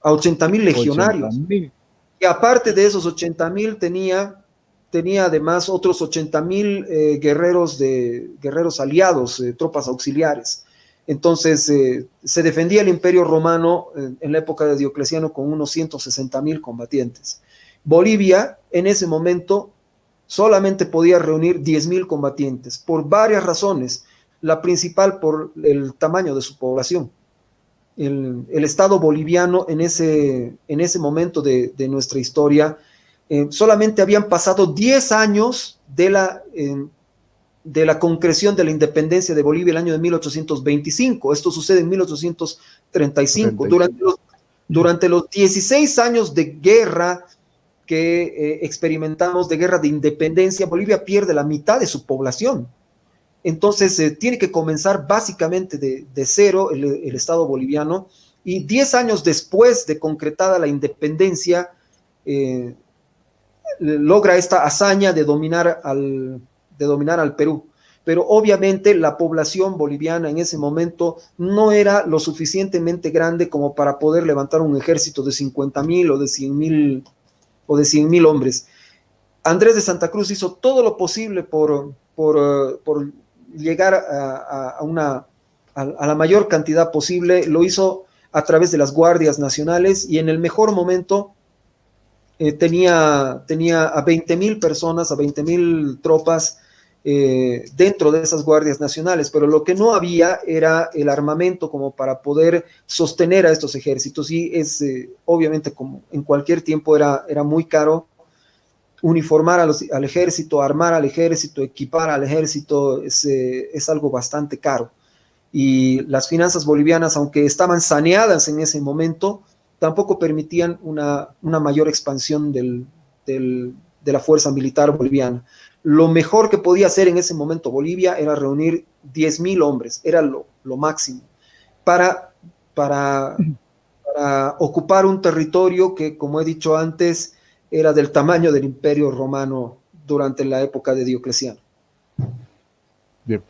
80,000 legionarios. 80,000. Y aparte de esos 80,000 tenía además otros 80,000 guerreros aliados, tropas auxiliares. Entonces se defendía el Imperio Romano en la época de Diocleciano con unos 160,000 combatientes. Bolivia en ese momento solamente podía reunir 10,000 combatientes por varias razones. La principal por el tamaño de su población. El Estado boliviano en ese momento de nuestra historia, solamente habían pasado 10 años de la concreción de la independencia de Bolivia el año de 1825. Esto sucede en 1835. Durante los 16 años de guerra que experimentamos, de guerra de independencia, Bolivia pierde la mitad de su población. Entonces tiene que comenzar básicamente de cero el Estado boliviano, y 10 años después de concretada la independencia, logra esta hazaña de dominar al Perú. Pero obviamente la población boliviana en ese momento no era lo suficientemente grande como para poder levantar un ejército de 50,000 o de 100,000 hombres. Andrés de Santa Cruz hizo todo lo posible por llegar a la mayor cantidad posible. Lo hizo a través de las guardias nacionales, y en el mejor momento tenía a 20,000 personas, a 20,000 tropas dentro de esas guardias nacionales, pero lo que no había era el armamento como para poder sostener a estos ejércitos, y obviamente, como en cualquier tiempo, era muy caro uniformar al ejército, armar al ejército, equipar al ejército. Es algo bastante caro. Y las finanzas bolivianas, aunque estaban saneadas en ese momento, tampoco permitían una mayor expansión de la fuerza militar boliviana. lo mejor que podía hacer en ese momento Bolivia era reunir 10.000 hombres, era lo máximo, para, para, para ocupar un territorio que, como he dicho antes, era del tamaño del Imperio Romano durante la época de Diocleciano. Bien.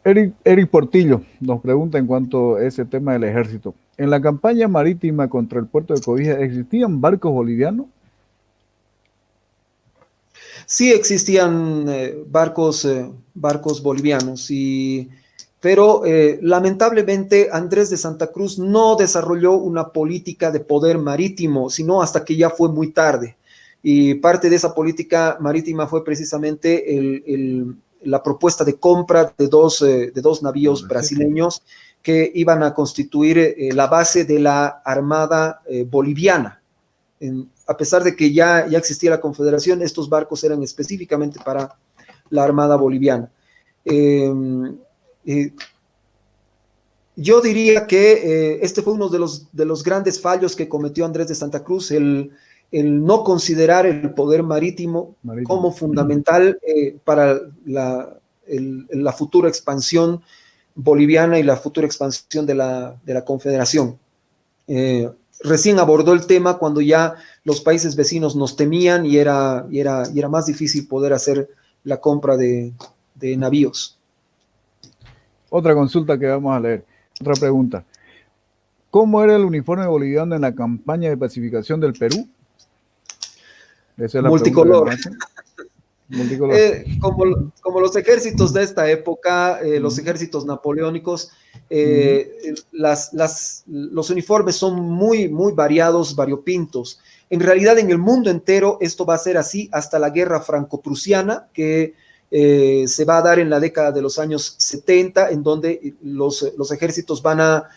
Eric Portillo nos pregunta en cuanto a ese tema del ejército. ¿En la campaña marítima contra el puerto de Cobija existían barcos bolivianos? Sí existían barcos bolivianos, pero lamentablemente Andrés de Santa Cruz no desarrolló una política de poder marítimo, sino hasta que ya fue muy tarde. Y parte de esa política marítima fue precisamente la propuesta de compra de dos navíos brasileños que iban a constituir la base de la Armada boliviana. A pesar de que ya existía la Confederación, estos barcos eran específicamente para la Armada boliviana. Yo diría que este fue uno de los grandes fallos que cometió Andrés de Santa Cruz, el no considerar el poder marítimo como fundamental para la futura expansión boliviana y la futura expansión de la Confederación. Recién abordó el tema cuando ya los países vecinos nos temían y era más difícil poder hacer la compra de navíos. Otra consulta que vamos a leer, otra pregunta. ¿Cómo era el uniforme boliviano en la campaña de pacificación del Perú? Esa es la multicolor. Multicolor. Como los ejércitos de esta época, los ejércitos napoleónicos, los uniformes son muy, muy variados, variopintos. En realidad, en el mundo entero, esto va a ser así hasta la guerra franco-prusiana, que se va a dar en la década de los años 70, en donde los ejércitos van a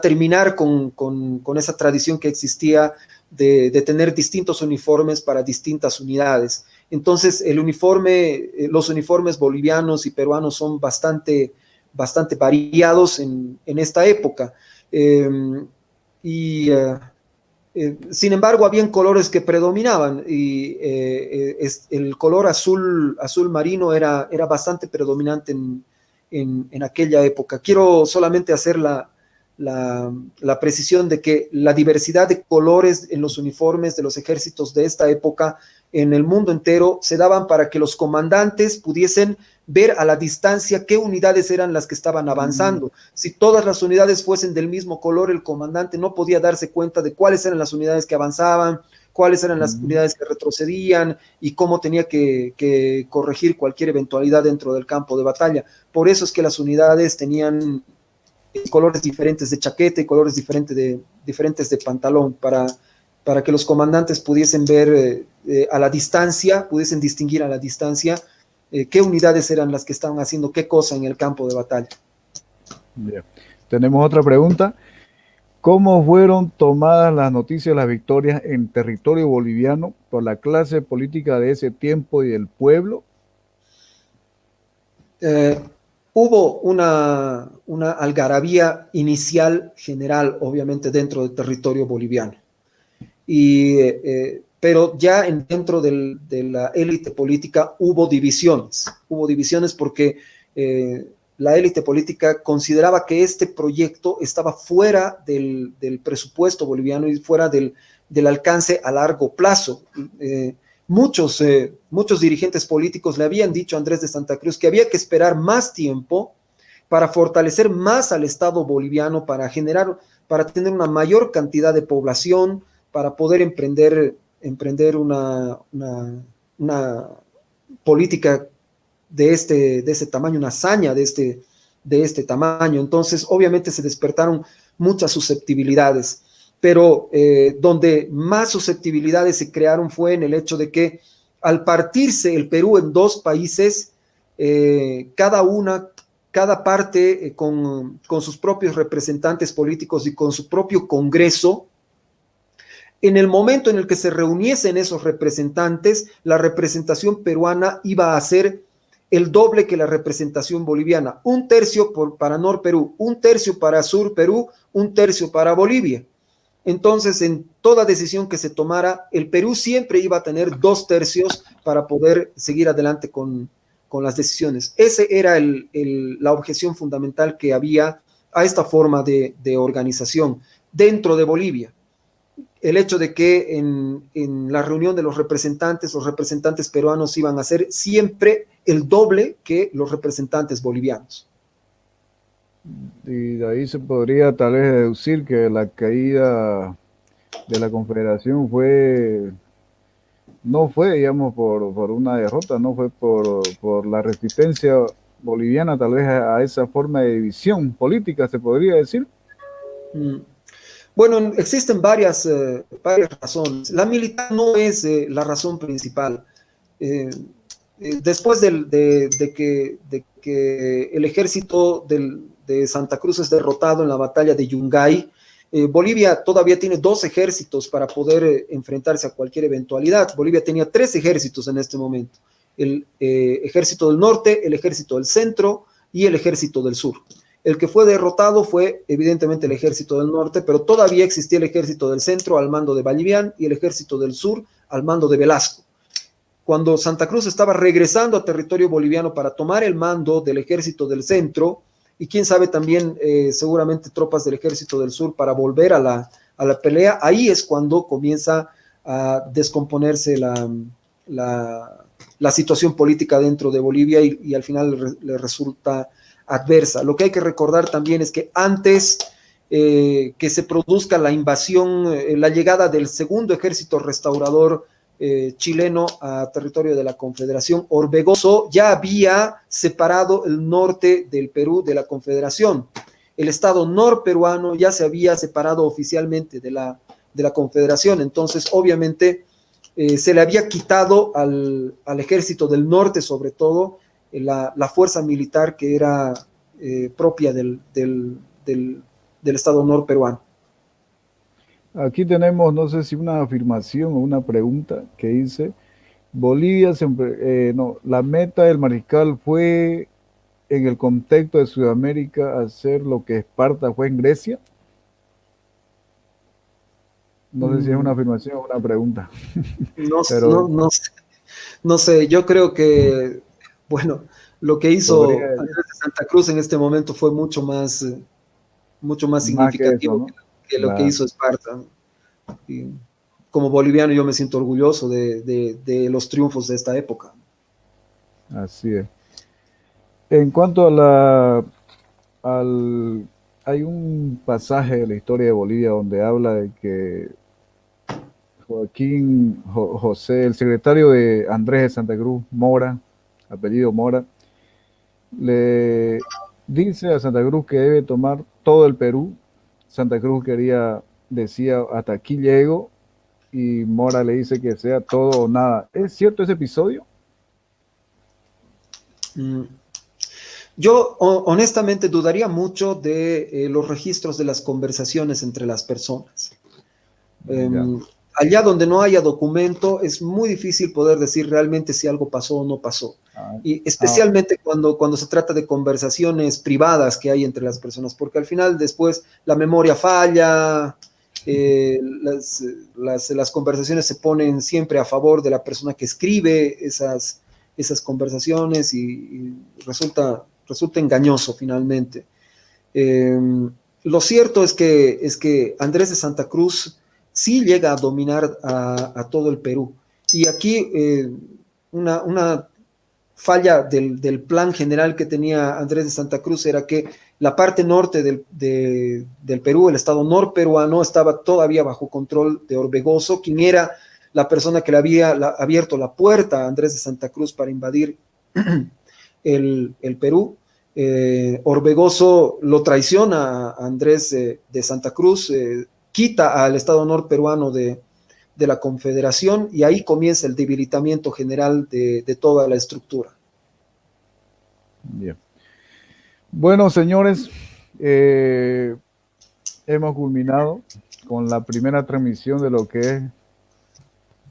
terminar con esa tradición que existía de tener distintos uniformes para distintas unidades. Entonces, los uniformes bolivianos y peruanos son bastante variados en esta época. Sin embargo, habían colores que predominaban y el color azul marino era bastante predominante en aquella época. Quiero solamente hacer la precisión de que la diversidad de colores en los uniformes de los ejércitos de esta época en el mundo entero se daban para que los comandantes pudiesen ver a la distancia qué unidades eran las que estaban avanzando. Si todas las unidades fuesen del mismo color, el comandante no podía darse cuenta de cuáles eran las unidades que avanzaban, cuáles eran las unidades que retrocedían y cómo tenía que corregir cualquier eventualidad dentro del campo de batalla. Por eso es que las unidades tenían colores diferentes de chaqueta y colores diferentes de pantalón para que los comandantes pudiesen ver a la distancia, pudiesen distinguir a la distancia qué unidades eran las que estaban haciendo qué cosa en el campo de batalla. Bien. Tenemos otra pregunta. ¿Cómo fueron tomadas las noticias de las victorias en territorio boliviano por la clase política de ese tiempo y el pueblo? Hubo una algarabía inicial general, obviamente, dentro del territorio boliviano. Pero ya dentro de la élite política hubo divisiones porque la élite política consideraba que este proyecto estaba fuera del presupuesto boliviano y fuera del alcance a largo plazo. Muchos dirigentes políticos le habían dicho a Andrés de Santa Cruz que había que esperar más tiempo para fortalecer más al Estado boliviano, para tener una mayor cantidad de población, para poder emprender una política de este tamaño, una hazaña de este tamaño. Entonces, obviamente se despertaron muchas susceptibilidades, pero donde más susceptibilidades se crearon fue en el hecho de que al partirse el Perú en dos países, cada parte con sus propios representantes políticos y con su propio Congreso, en el momento en el que se reuniesen esos representantes, la representación peruana iba a ser el doble que la representación boliviana, 1/3 para Nor Perú, 1/3 para Sur Perú, 1/3 para Bolivia. Entonces, en toda decisión que se tomara, el Perú siempre iba a tener 2/3 para poder seguir adelante con las decisiones. Esa era la objeción fundamental que había a esta forma de organización dentro de Bolivia. El hecho de que en la reunión de los representantes peruanos iban a ser siempre el doble que los representantes bolivianos. Y de ahí se podría tal vez deducir que la caída de la Confederación no fue, digamos, por una derrota, no fue por la resistencia boliviana, tal vez a esa forma de división política, se podría decir. Bueno, existen varias razones. La militar no es la razón principal. Después de que el ejército de Santa Cruz es derrotado en la batalla de Yungay, Bolivia todavía tiene 2 ejércitos para poder enfrentarse a cualquier eventualidad. Bolivia tenía 3 ejércitos en este momento: el ejército del norte, el ejército del centro y el ejército del sur. El que fue derrotado fue evidentemente el ejército del norte, pero todavía existía el ejército del centro al mando de Vallivian y el ejército del sur al mando de Velasco. Cuando Santa Cruz estaba regresando a territorio boliviano para tomar el mando del ejército del centro, y quién sabe también seguramente tropas del ejército del sur para volver a la pelea, ahí es cuando comienza a descomponerse la situación política dentro de Bolivia y al final le resulta adversa. Lo que hay que recordar también es que antes que se produzca la invasión, la llegada del segundo ejército restaurador chileno a territorio de la Confederación, Orbegoso ya había separado el norte del Perú de la Confederación. El estado norperuano ya se había separado oficialmente de la Confederación. Entonces, obviamente, se le había quitado al ejército del norte, sobre todo, la fuerza militar que era propia del estado norperuano. Aquí tenemos, no sé si una afirmación o una pregunta que dice, Bolivia siempre, no, la meta del mariscal fue en el contexto de Sudamérica hacer lo que Esparta fue en Grecia. No sé si es una afirmación o una pregunta. Pero No sé, yo creo que, bueno, lo que hizo Andrés de Santa Cruz en este momento fue mucho más significativo que lo que hizo Esparta. Y como boliviano yo me siento orgulloso de los triunfos de esta época. Así es. En cuanto a hay un pasaje de la historia de Bolivia donde habla de que Joaquín José, el secretario de Andrés de Santa Cruz, Mora, apellido Mora, le dice a Santa Cruz que debe tomar todo el Perú. Santa Cruz decía, hasta aquí llego, y Mora le dice que sea todo o nada. ¿Es cierto ese episodio? Yo honestamente dudaría mucho de los registros de las conversaciones entre las personas. Allá donde no haya documento es muy difícil poder decir realmente si algo pasó o no pasó. Y especialmente cuando se trata de conversaciones privadas que hay entre las personas, porque al final después la memoria falla, las conversaciones se ponen siempre a favor de la persona que escribe esas conversaciones y resulta engañoso finalmente. Lo cierto es que Andrés de Santa Cruz sí llega a dominar a todo el Perú. Y aquí una falla del plan general que tenía Andrés de Santa Cruz era que la parte norte del Perú, el estado norperuano, estaba todavía bajo control de Orbegoso, quien era la persona que le había abierto la puerta a Andrés de Santa Cruz para invadir el Perú. Orbegoso lo traiciona a Andrés de Santa Cruz, quita al estado norperuano de la Confederación y ahí comienza el debilitamiento general de toda la estructura. Bien. Bueno, señores, hemos culminado con la primera transmisión de lo que es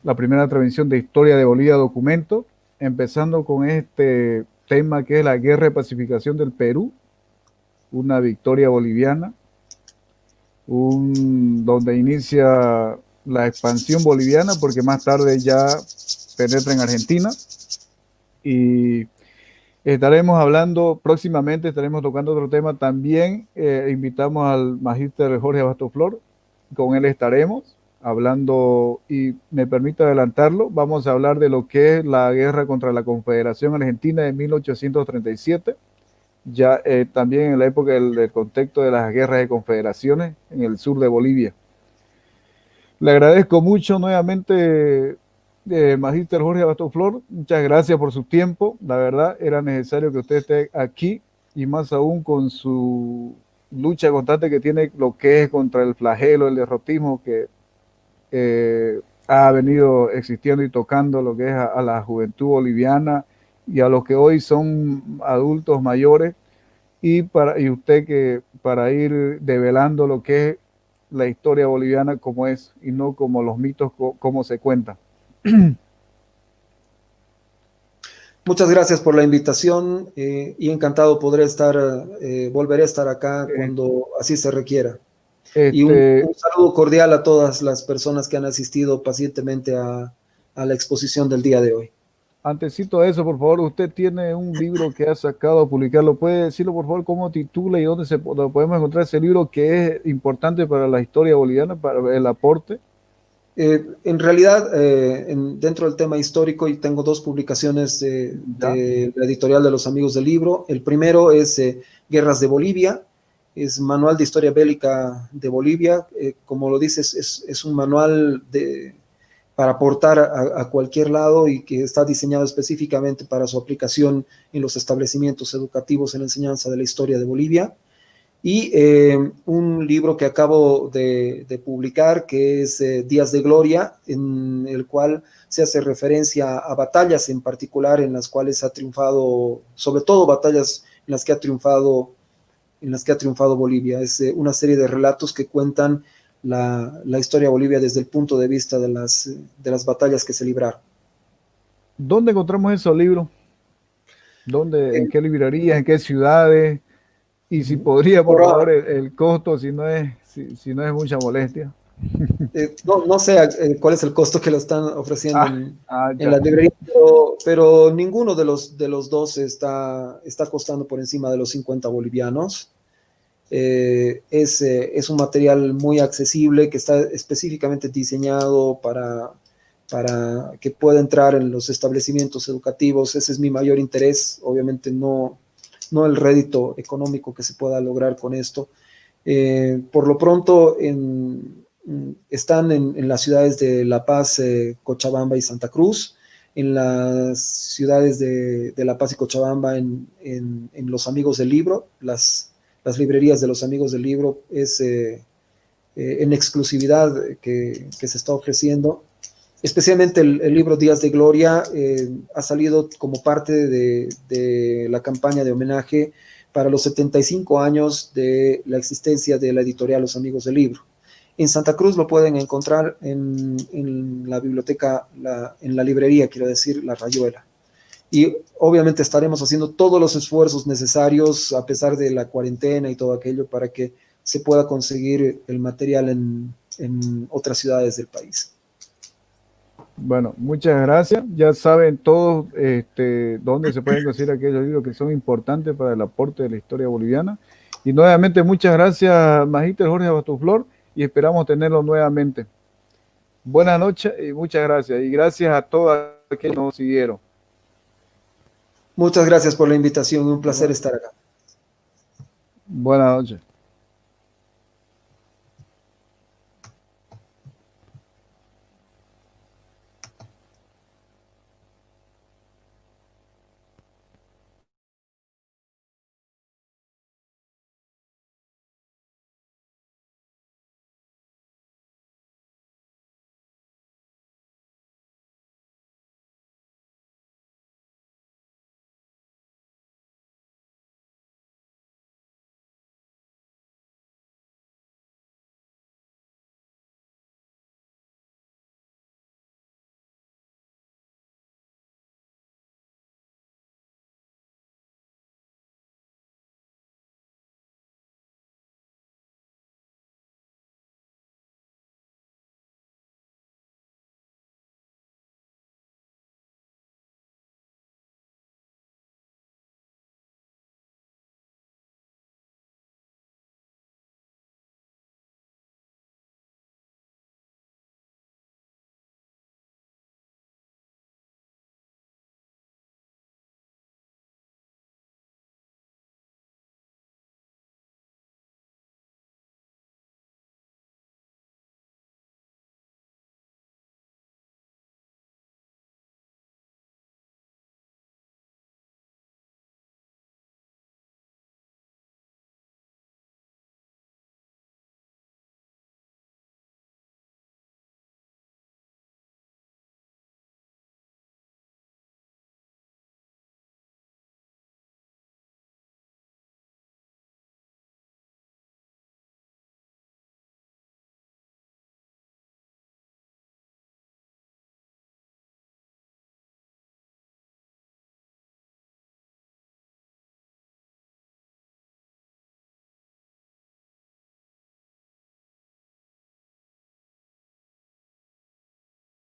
la primera transmisión de Historia de Bolivia Documento, empezando con este tema que es la guerra de pacificación del Perú, una victoria boliviana. donde inicia la expansión boliviana, porque más tarde ya penetra en Argentina. Y estaremos hablando próximamente, estaremos tocando otro tema también. Invitamos al magíster Jorge Abastoflor, con él estaremos hablando, y me permito adelantarlo, vamos a hablar de lo que es la guerra contra la Confederación Argentina de 1837, ya también en la época del contexto de las guerras de confederaciones en el sur de Bolivia. Le agradezco mucho nuevamente, magíster Jorge Abastoflor, muchas gracias por su tiempo, la verdad era necesario que usted esté aquí, y más aún con su lucha constante que tiene, lo que es contra el flagelo, el derrotismo que ha venido existiendo y tocando lo que es a la juventud boliviana y a los que hoy son adultos mayores, y usted que para ir develando lo que es la historia boliviana como es, y no como los mitos como se cuentan. Muchas gracias por la invitación y encantado volveré a estar acá Eh, cuando así se requiera. Y este, un saludo cordial a todas las personas que han asistido pacientemente a la exposición del día de hoy. Antesito de eso, por favor, usted tiene un libro que ha sacado a publicarlo. ¿Puede decirlo, por favor, cómo titula y dónde lo podemos encontrar ese libro que es importante para la historia boliviana, para el aporte? En realidad, dentro del tema histórico, y tengo dos publicaciones Ya, de la editorial de los Amigos del Libro. El primero es Guerras de Bolivia, es Manual de Historia Bélica de Bolivia. Como lo dices, es un manual para aportar a cualquier lado y que está diseñado específicamente para su aplicación en los establecimientos educativos en la enseñanza de la historia de Bolivia. Y un libro que acabo de publicar, que es Días de Gloria, en el cual se hace referencia a batallas en particular en las cuales ha triunfado, sobre todo batallas en las que ha triunfado Bolivia. Es una serie de relatos que cuentan la historia de Bolivia desde el punto de vista de las batallas que se libraron. ¿dónde encontramos esos libros? ¿Dónde, en Eh, qué librerías, en qué ciudades? Y si podría, por Ahora, favor, el costo, si no es mucha molestia. no sé cuál es el costo que lo están ofreciendo Ah, en ya. la librería, pero ninguno de los dos está costando por encima de los 50 bolivianos. Es un material muy accesible que está específicamente diseñado para que pueda entrar en los establecimientos educativos. Ese es mi mayor interés, obviamente no el rédito económico que se pueda lograr con esto. Por lo pronto, están en las ciudades de La Paz, Cochabamba y Santa Cruz. En las ciudades de La Paz y Cochabamba, en los Amigos del Libro, las librerías de los Amigos del Libro, es en exclusividad que se está ofreciendo. Especialmente el libro Días de Gloria ha salido como parte de la campaña de homenaje para los 75 años de la existencia de la editorial Los Amigos del Libro. En Santa Cruz lo pueden encontrar en la biblioteca, en la librería, quiero decir, La Rayuela. Y obviamente estaremos haciendo todos los esfuerzos necesarios, a pesar de la cuarentena y todo aquello, para que se pueda conseguir el material en otras ciudades del país. Bueno, muchas gracias. Ya saben todos dónde se pueden conseguir aquellos libros que son importantes para el aporte de la historia boliviana. Y nuevamente, muchas gracias, magíster Jorge Abastoflor, y esperamos tenerlo nuevamente. Buenas noches y muchas gracias. Y gracias a todos que nos siguieron. Muchas gracias por la invitación, un placer estar acá. Buenas noches.